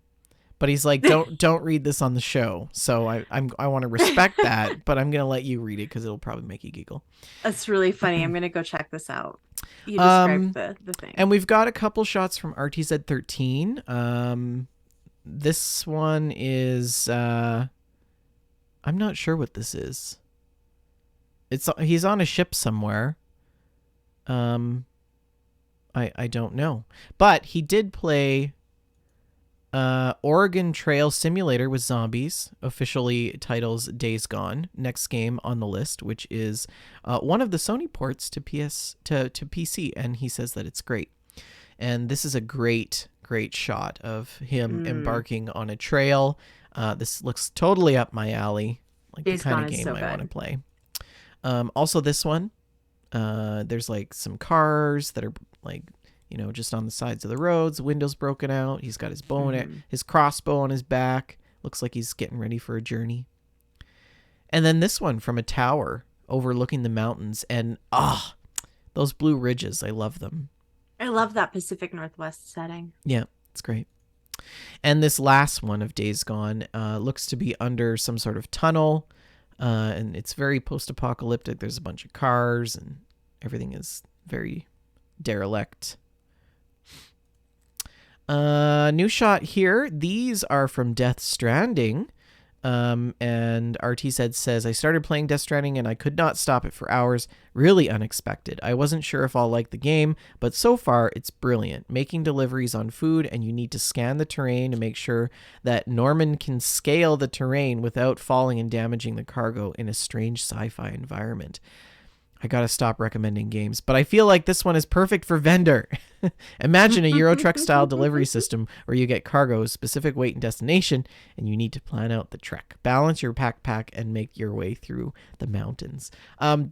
S1: But he's like, don't read this on the show. So I want to respect that, but I'm gonna let you read it because it'll probably make you giggle.
S2: That's really funny. I'm gonna go check this out. You described the thing.
S1: And we've got a couple shots from RTZ13. This one is I'm not sure what this is. He's on a ship somewhere. I don't know. But he did play Oregon Trail Simulator with zombies, officially titles Days Gone. Next game on the list, which is one of the Sony ports to PC, and he says that it's great. And this is a great shot of him embarking on a trail. This looks totally up my alley, like
S2: Days
S1: the kind
S2: Gone
S1: of
S2: is
S1: game
S2: so
S1: I
S2: good.
S1: want to play. Also, this one, there's like some cars that are like, just on the sides of the roads, windows broken out. He's got his his crossbow on his back. Looks like he's getting ready for a journey. And then this one from a tower overlooking the mountains, and those blue ridges, I love them.
S2: I love that Pacific Northwest setting.
S1: Yeah, it's great. And this last one of Days Gone looks to be under some sort of tunnel, and it's very post-apocalyptic. There's a bunch of cars, and everything is very derelict. New shot here. These are from Death Stranding. And RT says, I started playing Death Stranding and I could not stop it for hours. Really unexpected. I wasn't sure if I'll like the game, but so far it's brilliant. Making deliveries on food, and you need to scan the terrain to make sure that Norman can scale the terrain without falling and damaging the cargo in a strange sci-fi environment. I gotta stop recommending games, but I feel like this one is perfect for vendor. Imagine a Euro Truck style delivery system where you get cargo, specific weight and destination, and you need to plan out the trek, balance your pack, and make your way through the mountains.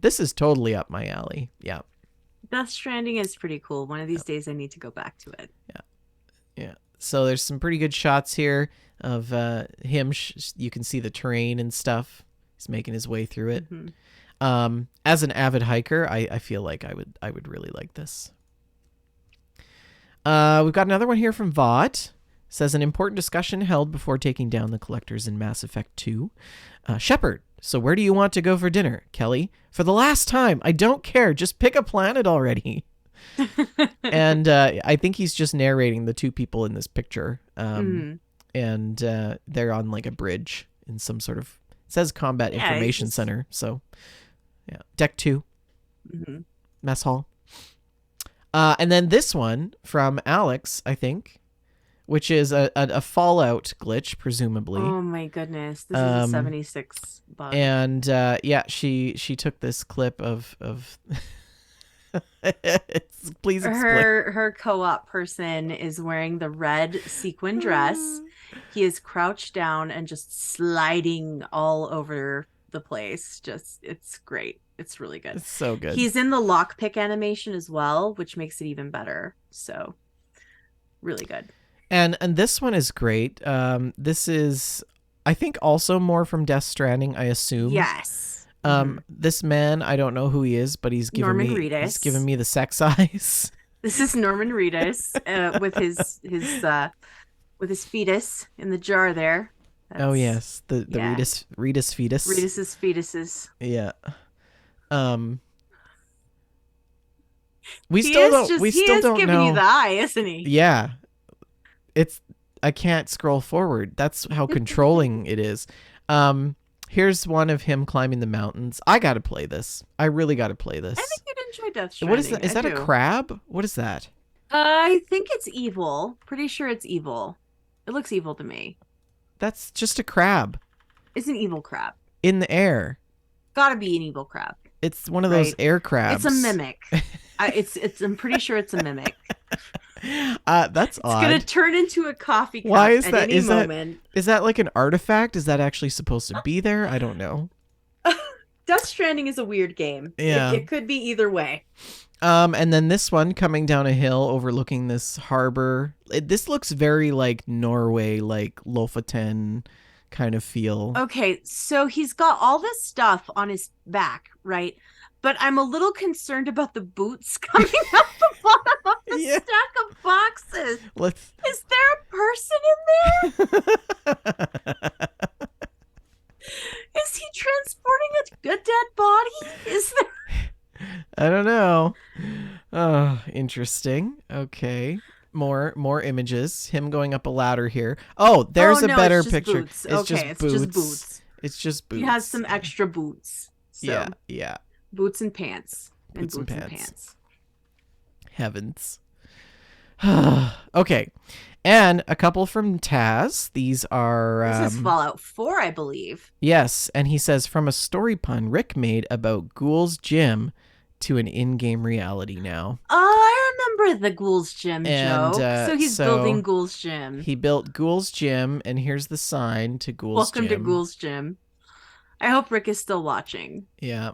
S1: This is totally up my alley. Yeah.
S2: Death Stranding is pretty cool. One of these days I need to go back to it.
S1: Yeah. So there's some pretty good shots here of him. You can see the terrain and stuff. He's making his way through it. As an avid hiker, I feel like I would really like this. We've got another one here from Vought. Says, an important discussion held before taking down the collectors in Mass Effect 2. Shepard, so where do you want to go for dinner? Kelly, for the last time, I don't care. Just pick a planet already. And I think he's just narrating the two people in this picture. And they're on like a bridge in some sort of, it says combat information center. So yeah, deck 2, mess hall. And then this one from Alex, I think, which is a Fallout glitch, presumably.
S2: Oh my goodness. This is a
S1: Um,
S2: 76 bug.
S1: and yeah, she took this clip of. Please explain.
S2: Her co-op person is wearing the red sequin dress. He is crouched down and just sliding all over the place. Just it's great. It's really good.
S1: It's so good.
S2: He's in the lockpick animation as well, which makes it even better. So really good.
S1: And this one is great. This is, I think, also more from Death Stranding, I assume.
S2: Yes. Mm-hmm.
S1: This man, I don't know who he is, but he's given me the sex eyes.
S2: This is Norman Reedus with his fetus in the jar there.
S1: Oh yes, the
S2: yeah.
S1: Reedus fetus.
S2: Reedus's fetuses.
S1: Yeah. We still don't know.
S2: Giving you the eye, isn't he?
S1: Yeah. I can't scroll forward. That's how controlling it is. Here's one of him climbing the mountains. I gotta play this. I really gotta play this.
S2: I think you'd enjoy Death Stranding.
S1: What is that? Is that a crab? What is that?
S2: I think it's evil. Pretty sure it's evil. It looks evil to me.
S1: That's just a crab.
S2: It's an evil crab.
S1: In the air.
S2: Gotta be an evil crab.
S1: It's one of those air crabs.
S2: It's a mimic. I'm pretty sure it's a mimic.
S1: That's odd.
S2: It's gonna turn into a coffee cup.
S1: Why is
S2: at
S1: that?
S2: Any moment.
S1: Is that like an artifact? Is that actually supposed to be there? I don't know.
S2: Death Stranding is a weird game.
S1: Yeah,
S2: it could be either way.
S1: And then this one coming down a hill overlooking this harbor. This looks very like Norway, like Lofoten kind of feel.
S2: Okay, so he's got all this stuff on his back, right? But I'm a little concerned about the boots coming out the bottom of the stack of boxes. Is there a person in there? Is he transporting a dead body? Is there?
S1: I don't know. Oh, interesting. Okay. More images. Him going up a ladder here. Oh, there's a better picture.
S2: Boots. It's just boots.
S1: It's just boots.
S2: He has some extra boots. So.
S1: Yeah.
S2: Boots and pants.
S1: Boots and pants. Heavens. Okay. And a couple from Taz. These are...
S2: this is Fallout 4, I believe.
S1: Yes. And he says, from a story pun Rick made about Ghoul's Gym to an in-game reality now.
S2: Oh, I remember the Ghoul's Gym joke. So he's building Ghoul's Gym.
S1: He built Ghoul's Gym, and here's the sign to Ghoul's Gym.
S2: Welcome to Ghoul's Gym. I hope Rick is still watching.
S1: Yeah.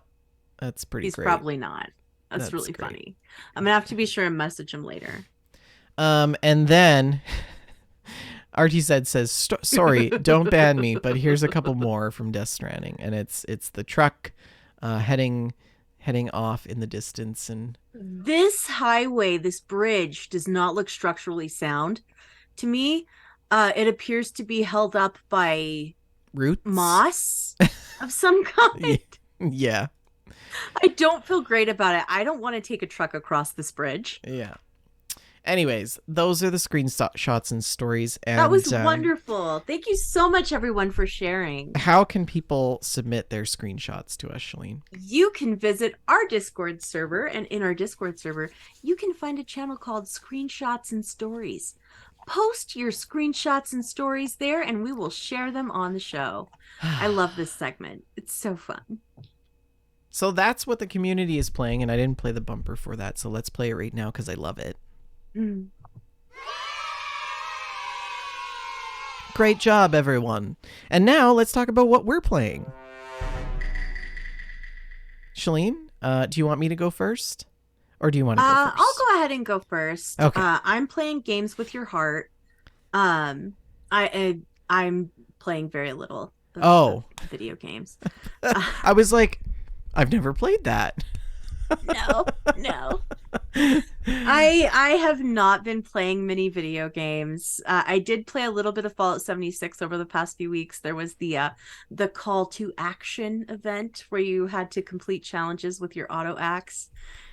S1: That's pretty
S2: He's
S1: great.
S2: Probably not. That's really great. Funny. I'm going to have to be sure and message him later.
S1: And then Artie says, sorry, don't ban me, but here's a couple more from Death Stranding. And it's the truck heading off in the distance. And
S2: this highway, this bridge does not look structurally sound. To me, it appears to be held up by
S1: roots?
S2: Moss of some kind.
S1: Yeah.
S2: I don't feel great about it. I don't want to take a truck across this bridge.
S1: Yeah. Anyways, those are the screenshots and stories. And
S2: that was wonderful. Thank you so much, everyone, for sharing.
S1: How can people submit their screenshots to us, Shalene?
S2: You can visit our Discord server, and in our Discord server, you can find a channel called Screenshots and Stories. Post your screenshots and stories there, and we will share them on the show. I love this segment. It's so fun.
S1: So that's what the community is playing, and I didn't play the bumper for that, so let's play it right now because I love it. Great job, everyone. And now let's talk about what we're playing. Shalene, do you want me to go first? Or do you want to go first?
S2: I'll go ahead and go first.
S1: Okay.
S2: I'm playing Games with Your Heart. I'm playing very little video games.
S1: I was like, I've never played that.
S2: No. I have not been playing many video games. I did play a little bit of Fallout 76 over the past few weeks. There was the call to action event where you had to complete challenges with your auto axe.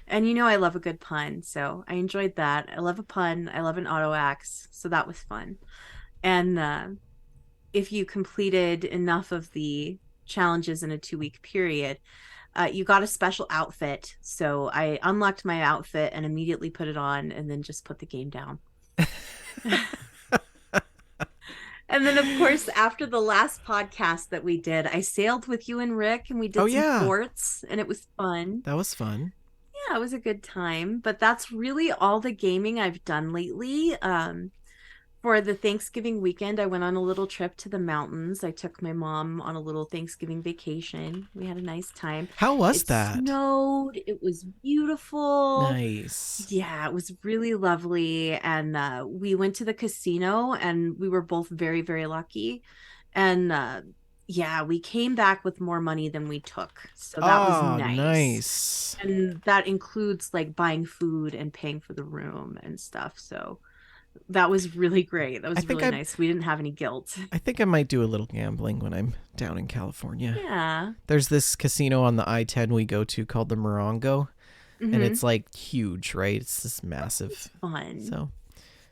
S2: And I love a good pun, so I enjoyed that. I love a pun. I love an auto axe, so that was fun. And if you completed enough of the challenges in a 2-week period, you got a special outfit. So I unlocked my outfit and immediately put it on and then just put the game down. And then, of course, after the last podcast that we did, I sailed with you and Rick and we
S1: Oh
S2: did some
S1: yeah,
S2: forts and it was fun.
S1: that was fun.
S2: Yeah, it was a good time. But that's really all the gaming I've done lately. For the Thanksgiving weekend, I went on a little trip to the mountains. I took my mom on a little Thanksgiving vacation. We had a nice time.
S1: How was
S2: It
S1: that?
S2: snowed, it was beautiful.
S1: Nice.
S2: Yeah, it was really lovely. And we went to the casino and we were both very, very lucky. And yeah, we came back with more money than we took. So that was
S1: Oh,
S2: nice.
S1: nice.
S2: And that includes like buying food and paying for the room and stuff. So that was really great. That
S1: I
S2: was
S1: think
S2: really
S1: I
S2: nice. We didn't have any guilt.
S1: I think I might do a little gambling when I'm down in California.
S2: Yeah.
S1: There's this casino on the I-10 we go to called the Morongo, and
S2: Mm-hmm.
S1: it's like huge, right? It's this
S2: It's
S1: massive.
S2: fun.
S1: So,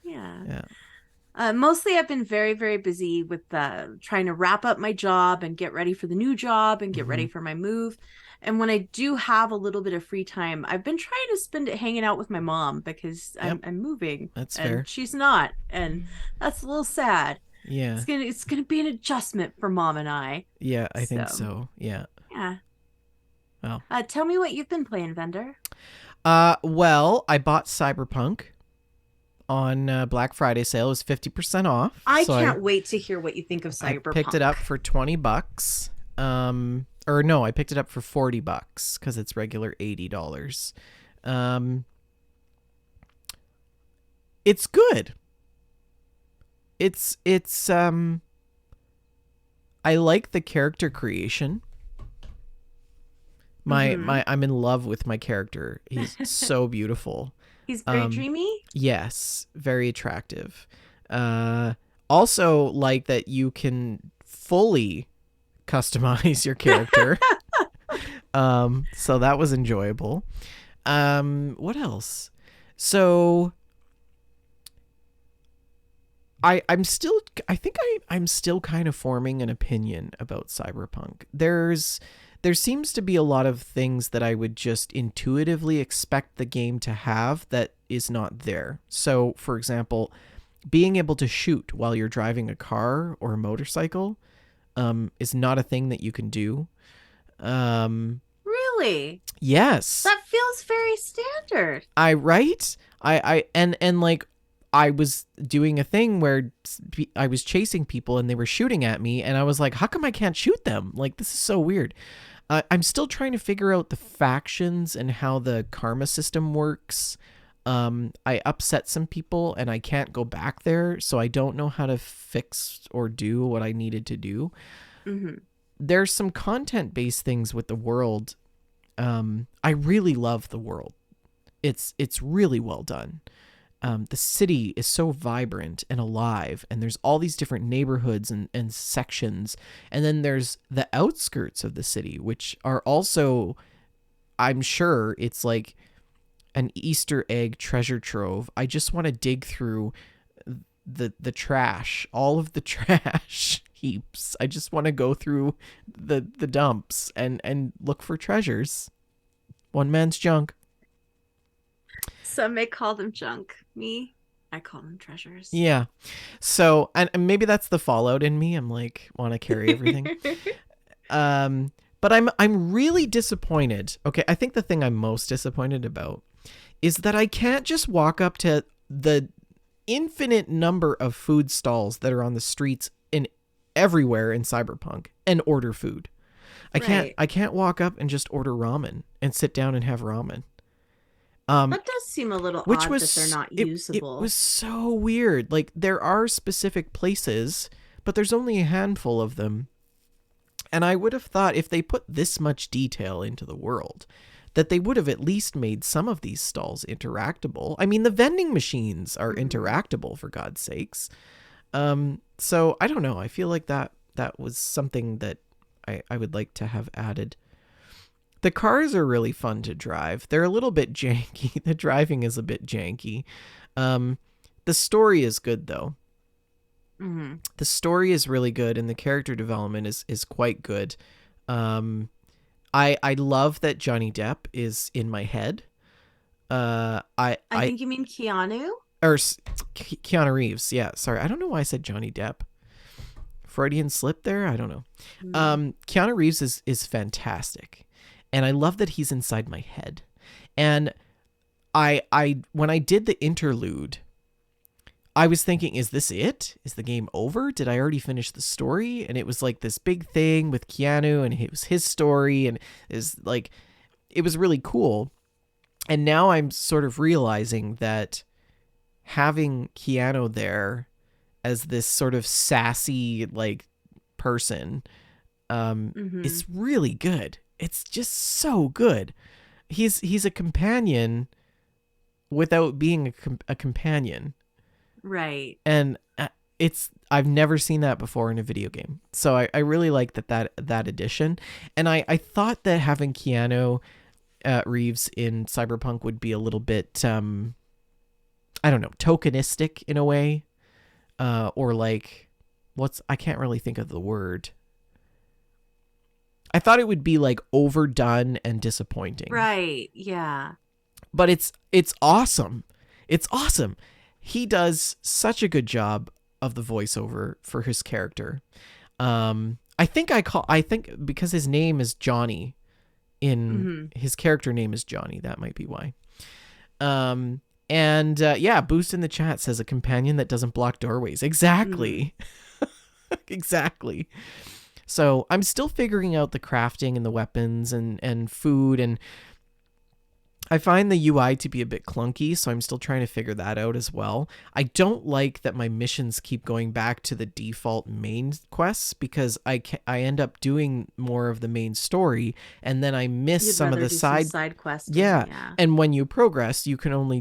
S2: Yeah.
S1: yeah.
S2: Mostly I've been very, very busy with trying to wrap up my job and get ready for the new job and get
S1: Hmm.
S2: ready for my move. And when I do have a little bit of free time, I've been trying to spend it hanging out with my mom because
S1: Yep,
S2: I'm moving
S1: that's
S2: and
S1: fair.
S2: she's not, and that's a little sad.
S1: Yeah.
S2: It's gonna be an adjustment for mom and I.
S1: Yeah, I think
S2: So
S1: so. Yeah.
S2: yeah.
S1: Well.
S2: Tell me what you've been playing, Vendor.
S1: Well, I bought Cyberpunk on Black Friday sale. It was 50% off.
S2: I
S1: So
S2: can't wait to hear what you think of
S1: I picked it
S2: Cyberpunk.
S1: up for 20 bucks. Or no, I picked it up for 40 bucks cuz it's regular $80. Um it's good. It's I like the character creation.
S2: Mm-hmm.
S1: I'm in love with my character. He's so beautiful.
S2: He's very
S1: Um
S2: dreamy.
S1: yes, very attractive. Uh Also like that you can fully customize your character. So that was enjoyable. What else? So I'm still I think I'm still kind of forming an opinion about Cyberpunk. There seems to be a lot of things that I would just intuitively expect the game to have that is not there. So, for example, being able to shoot while you're driving a car or a motorcycle is not a thing that you can do. Um,
S2: Really?
S1: yes,
S2: That feels very standard.
S1: I right. And like I was doing a thing where I was chasing people and they were shooting at me, and I was like, how come I can't shoot them? Like this is so weird. I'm still trying to figure out the factions and how the karma system works. I upset some people and I can't go back there, so I don't know how to fix or do what I needed to do.
S2: Mm-hmm.
S1: There's some content based things with the world. I really love the world. It's really well done. The city is so vibrant and alive, and there's all these different neighborhoods and sections, and then there's the outskirts of the city, which are also, I'm sure it's like an Easter egg treasure trove. I just want to dig through the trash, all of the trash heaps. I just want to go through the dumps and look for treasures. One man's junk.
S2: Some may call them junk. Me, I call them treasures.
S1: Yeah. So, and maybe that's the fallout in me. I'm like want to carry everything. But I'm really disappointed. Okay, I think the thing I'm most disappointed about is that I can't just walk up to the infinite number of food stalls that are on the streets in everywhere in Cyberpunk and order food.
S2: Right.
S1: I can't walk up and just order ramen and sit down and have ramen.
S2: That does seem a little
S1: Which
S2: odd that they're
S1: was
S2: not
S1: it was
S2: usable.
S1: so weird. Like there are specific places, but there's only a handful of them. And I would have thought if they put this much detail into the world, that they would have at least made some of these stalls interactable. I mean, the vending machines are
S2: Mhm.
S1: interactable for God's sakes. So I don't know. I feel like that was something that I would like to have added. The cars are really fun to drive. They're a little bit janky. The driving is a bit janky. Um, the story is good though.
S2: Mhm.
S1: The story is really good, and the character development is quite good. Um, I love that Johnny Depp is in my head.
S2: I think you mean Keanu?
S1: Or Keanu Reeves. Yeah, sorry, I don't know why I said Johnny Depp. Freudian slip there. I don't know.
S2: Mm.
S1: Keanu Reeves is fantastic, and I love that he's inside my head. And I when I did the interlude, I was thinking, is this it? Is the game over? Did I already finish the story? And it was like this big thing with Keanu, and it was his story, and is like, it was really cool. And now I'm sort of realizing that having Keanu there as this sort of sassy like person,
S2: Mm-hmm.
S1: is really good. It's just so good. He's a companion without being a companion.
S2: Right.
S1: And I've never seen that before in a video game, so I really like that addition. And I thought that having Keanu Reeves in Cyberpunk would be a little bit I don't know, tokenistic in a way, or like I can't really think of the word. I thought it would be like overdone and disappointing.
S2: Right. Yeah.
S1: But it's awesome. It's awesome. He does such a good job of the voiceover for his character. I think because his name is Johnny, in
S2: Mm-hmm.
S1: his character name is Johnny. That might be why. And yeah, Boost in the chat says a companion that doesn't block doorways.
S2: Mm-hmm.
S1: Exactly. Exactly. So I'm still figuring out the crafting and the weapons and food, and I find the UI to be a bit clunky, so I'm still trying to figure that out as well. I don't like that my missions keep going back to the default main quests, because I end up doing more of the main story, and then I miss
S2: You'd
S1: some of
S2: rather
S1: the
S2: do some
S1: side.
S2: side questing.
S1: Yeah,
S2: Yeah.
S1: and when you progress, you can only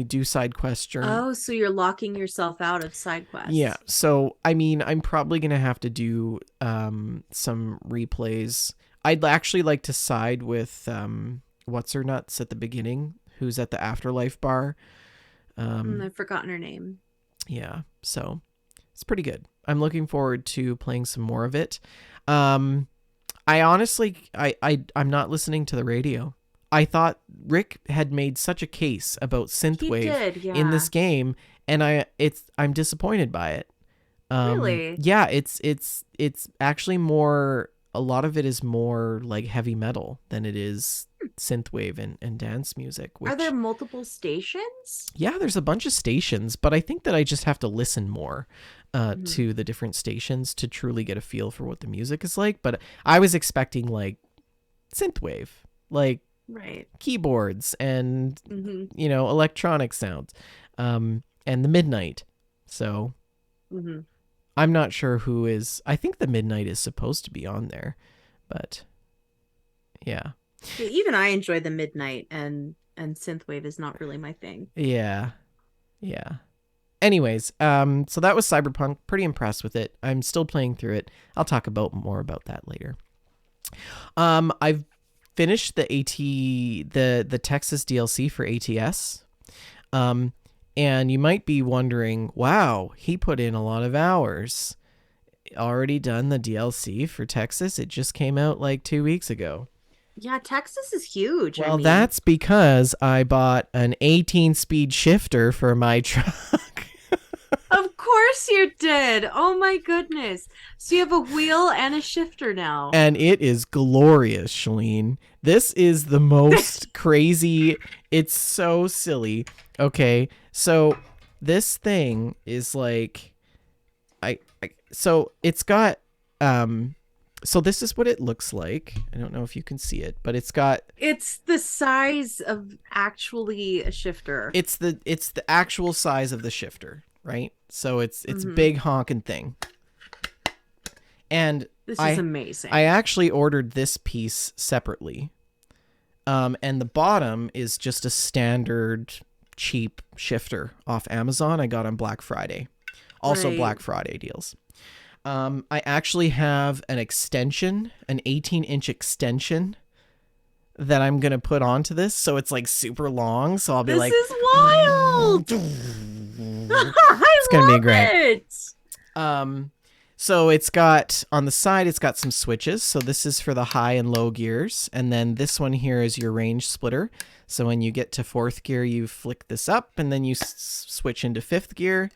S1: do side quests during.
S2: Oh, so you're locking yourself out of side
S1: Yeah,
S2: quests.
S1: so I mean, I'm probably gonna have to do some replays. I'd actually like to side with what's her nuts at the beginning, who's at the afterlife bar.
S2: I've forgotten her name.
S1: Yeah, so it's pretty good. I'm looking forward to playing some more of it. Um, I honestly, I'm not listening to the radio. I thought Rick had made such a case about
S2: He
S1: synthwave
S2: did,
S1: in this
S2: yeah.
S1: game, and I'm disappointed by it.
S2: Really?
S1: Yeah, it's actually more. A lot of it is more like heavy metal than it is synthwave and dance music.
S2: Are there
S1: Which,
S2: multiple stations?
S1: yeah, there's a bunch of stations, but I think that I just have to listen more
S2: Hmm.
S1: to the different stations to truly get a feel for what the music is like. But I was expecting like synthwave, like
S2: Right.
S1: keyboards and
S2: Hmm.
S1: electronic sounds, and the midnight. So
S2: Hmm.
S1: I'm not sure who is. I think the midnight is supposed to be on there, but yeah,
S2: Yeah, even I enjoy the midnight, and synthwave is not really my thing.
S1: yeah, yeah. Anyways, so that was Cyberpunk. Pretty impressed with it. I'm still playing through it. I'll talk about more about that later. I've finished the Texas DLC for ATS. Um, and you might be wondering, wow, he put in a lot of hours. Already done the DLC for Texas. It just came out like 2 weeks ago.
S2: Yeah, Texas is huge. I
S1: Well,
S2: mean,
S1: that's because I bought an 18-speed shifter for my truck.
S2: of course you did. Oh my goodness. So you have a wheel and a shifter now.
S1: And it is glorious, Shalene. This is the most crazy. It's so silly. Okay, so this thing is like, so it's got so this is what it looks like. I don't know if you can see it, but it's got
S2: It's the size of actually a shifter.
S1: it's the actual size of the shifter, right? So it's a
S2: Hmm.
S1: big honking thing. And
S2: This is
S1: I
S2: amazing.
S1: I actually ordered this piece separately. And the bottom is just a standard cheap shifter off Amazon I got on Black Friday. Also
S2: Right.
S1: Black Friday deals. I actually have an extension, an 18-inch extension that I'm going to put onto this. So it's like super long. So I'll be
S2: This
S1: like,
S2: is wild.
S1: it's
S2: I
S1: going to be
S2: love
S1: great.
S2: it.
S1: So it's got, on the side, it's got some switches. So this is for the high and low gears. And then this one here is your range splitter. So when you get to fourth gear, you flick this up and then you switch into fifth gear.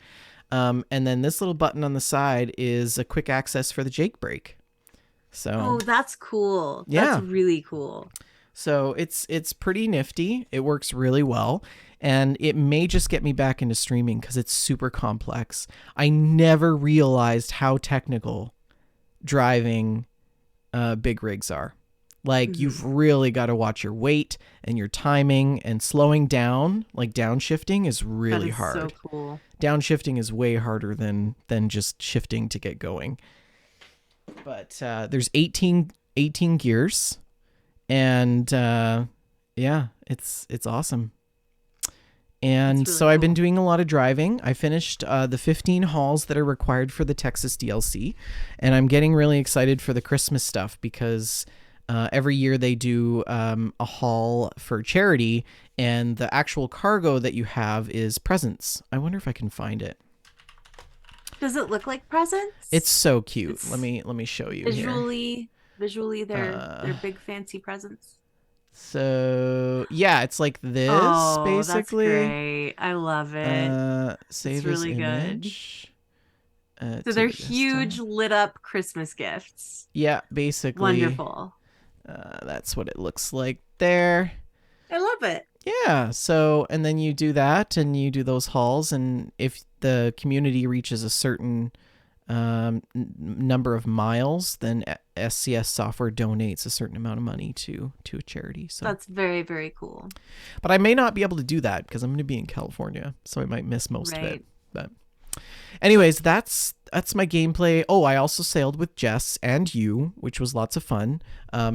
S1: And then this little button on the side is a quick access for the Jake brake. So
S2: Oh, that's cool. That's
S1: yeah,
S2: really cool.
S1: so it's pretty nifty. It works really well, and it may just get me back into streaming because it's super complex. I never realized how technical driving big rigs are. Like,
S2: Hmm.
S1: you've really got to watch your weight and your timing, and slowing down, like downshifting, is
S2: That
S1: really
S2: is so
S1: hard.
S2: cool.
S1: Downshifting is way harder than just shifting to get going. But there's 18 gears, and yeah, it's awesome.
S2: That's
S1: And
S2: really
S1: so I've been
S2: cool.
S1: doing a lot of driving. I finished the 15 hauls that are required for the Texas DLC, and I'm getting really excited for the Christmas stuff because every year they do a haul for charity, and the actual cargo that you have is presents. I wonder if I can find it.
S2: Does it look like
S1: It's
S2: presents?
S1: so cute. Let
S2: It's
S1: me let me show you here.
S2: visually
S1: Uh,
S2: they're big fancy presents.
S1: so yeah, it's like this
S2: Oh, that's
S1: basically.
S2: great. I love it. It's
S1: Save as
S2: really good.
S1: image
S2: So
S1: to
S2: they're
S1: the
S2: huge
S1: desktop.
S2: lit up Christmas gifts.
S1: Yeah, basically,
S2: Wonderful.
S1: that's what it looks like there.
S2: I love it.
S1: Yeah, so, and then you do that and you do those hauls, and if the community reaches a certain number of miles, then SCS Software donates a certain amount of money to a charity. So,
S2: That's very, very cool.
S1: but I may not be able to do that because I'm going to be in California, so I might miss most of it.
S2: Right.
S1: But anyways, that's my gameplay. Oh, I also sailed with Jess and you, which was lots of fun.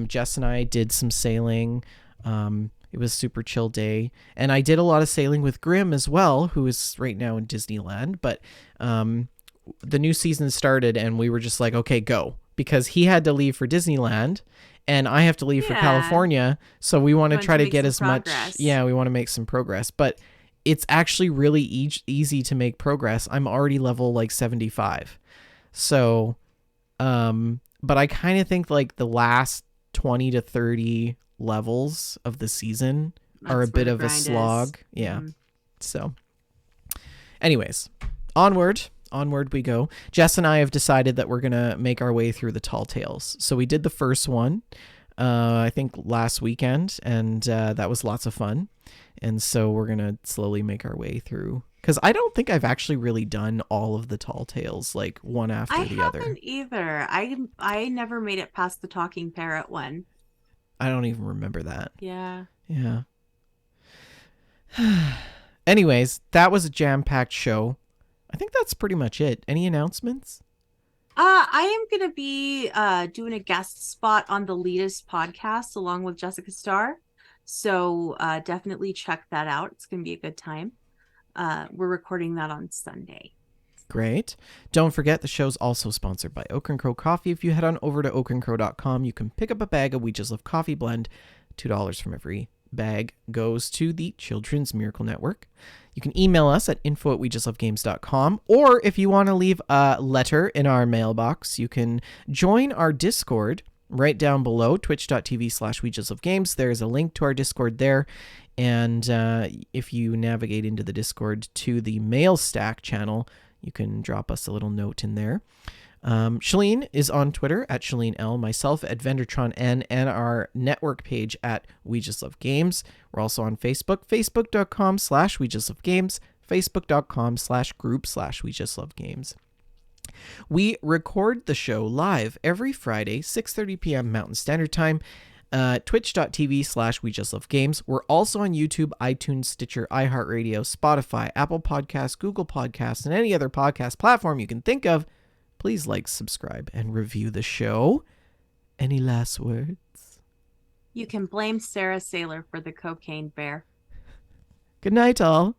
S1: Jess and I did some sailing. It was a super chill day, and I did a lot of sailing with Grim as well, who is right now in Disneyland. But the new season started, and we were just like, okay, go, because he had to leave for Disneyland, and I have to leave for
S2: Yeah.
S1: California. So we want to
S2: Going
S1: try
S2: to
S1: to
S2: make
S1: get
S2: some
S1: as much.
S2: progress.
S1: Yeah, we want to make some progress, but it's actually really easy to make progress. I'm already level like 75. So, but I kind of think like the last 20 to 30 levels of the season are a
S2: That's where
S1: bit
S2: the
S1: of a
S2: grind is.
S1: slog. Yeah.
S2: Hmm.
S1: So, anyways, onward we go. Jess and I have decided that we're gonna make our way through the Tall Tales. So we did the first one, I think last weekend, and that was lots of fun. And so we're gonna slowly make our way through, because I don't think I've actually really done all of the Tall Tales like one
S2: I
S1: after the other.
S2: haven't either. I never made it past the talking parrot one.
S1: I don't even remember that.
S2: Yeah.
S1: Yeah. Anyways, that was a jam-packed show. I think that's pretty much it. Any announcements?
S2: I am gonna be doing a guest spot on the latest podcast along with Jessica Starr. So definitely check that out. It's gonna be a good time. We're recording that on Sunday.
S1: Great. Don't forget, the show's also sponsored by Oak and Crow Coffee. If you head on over to oakandcrow.com, you can pick up a bag of We Just Love Coffee Blend. $2 from every bag goes to the Children's Miracle Network. You can email us at info@wejustlovegames.com, or if you want to leave a letter in our mailbox, you can join our Discord right down below, twitch.tv/wejustlovegames. There's a link to our Discord there. And if you navigate into the Discord to the Mail Stack channel, you can drop us a little note in there. Shalene is on Twitter at Shalene L, myself at Vendertron N, and our network page at We Just Love Games. We're also on Facebook, facebook.com/We Just Love Games, facebook.com/group/We Just Love Games. We record the show live every Friday, 6:30 p.m. Mountain Standard Time. Twitch.tv/We Just Love Games. We're also on YouTube, iTunes, Stitcher, iHeartRadio, Spotify, Apple Podcasts, Google Podcasts, and any other podcast platform you can think of. Please like, subscribe, and review the show. Any last words?
S2: You can blame Sarah Sailor for the cocaine bear.
S1: Good night, all.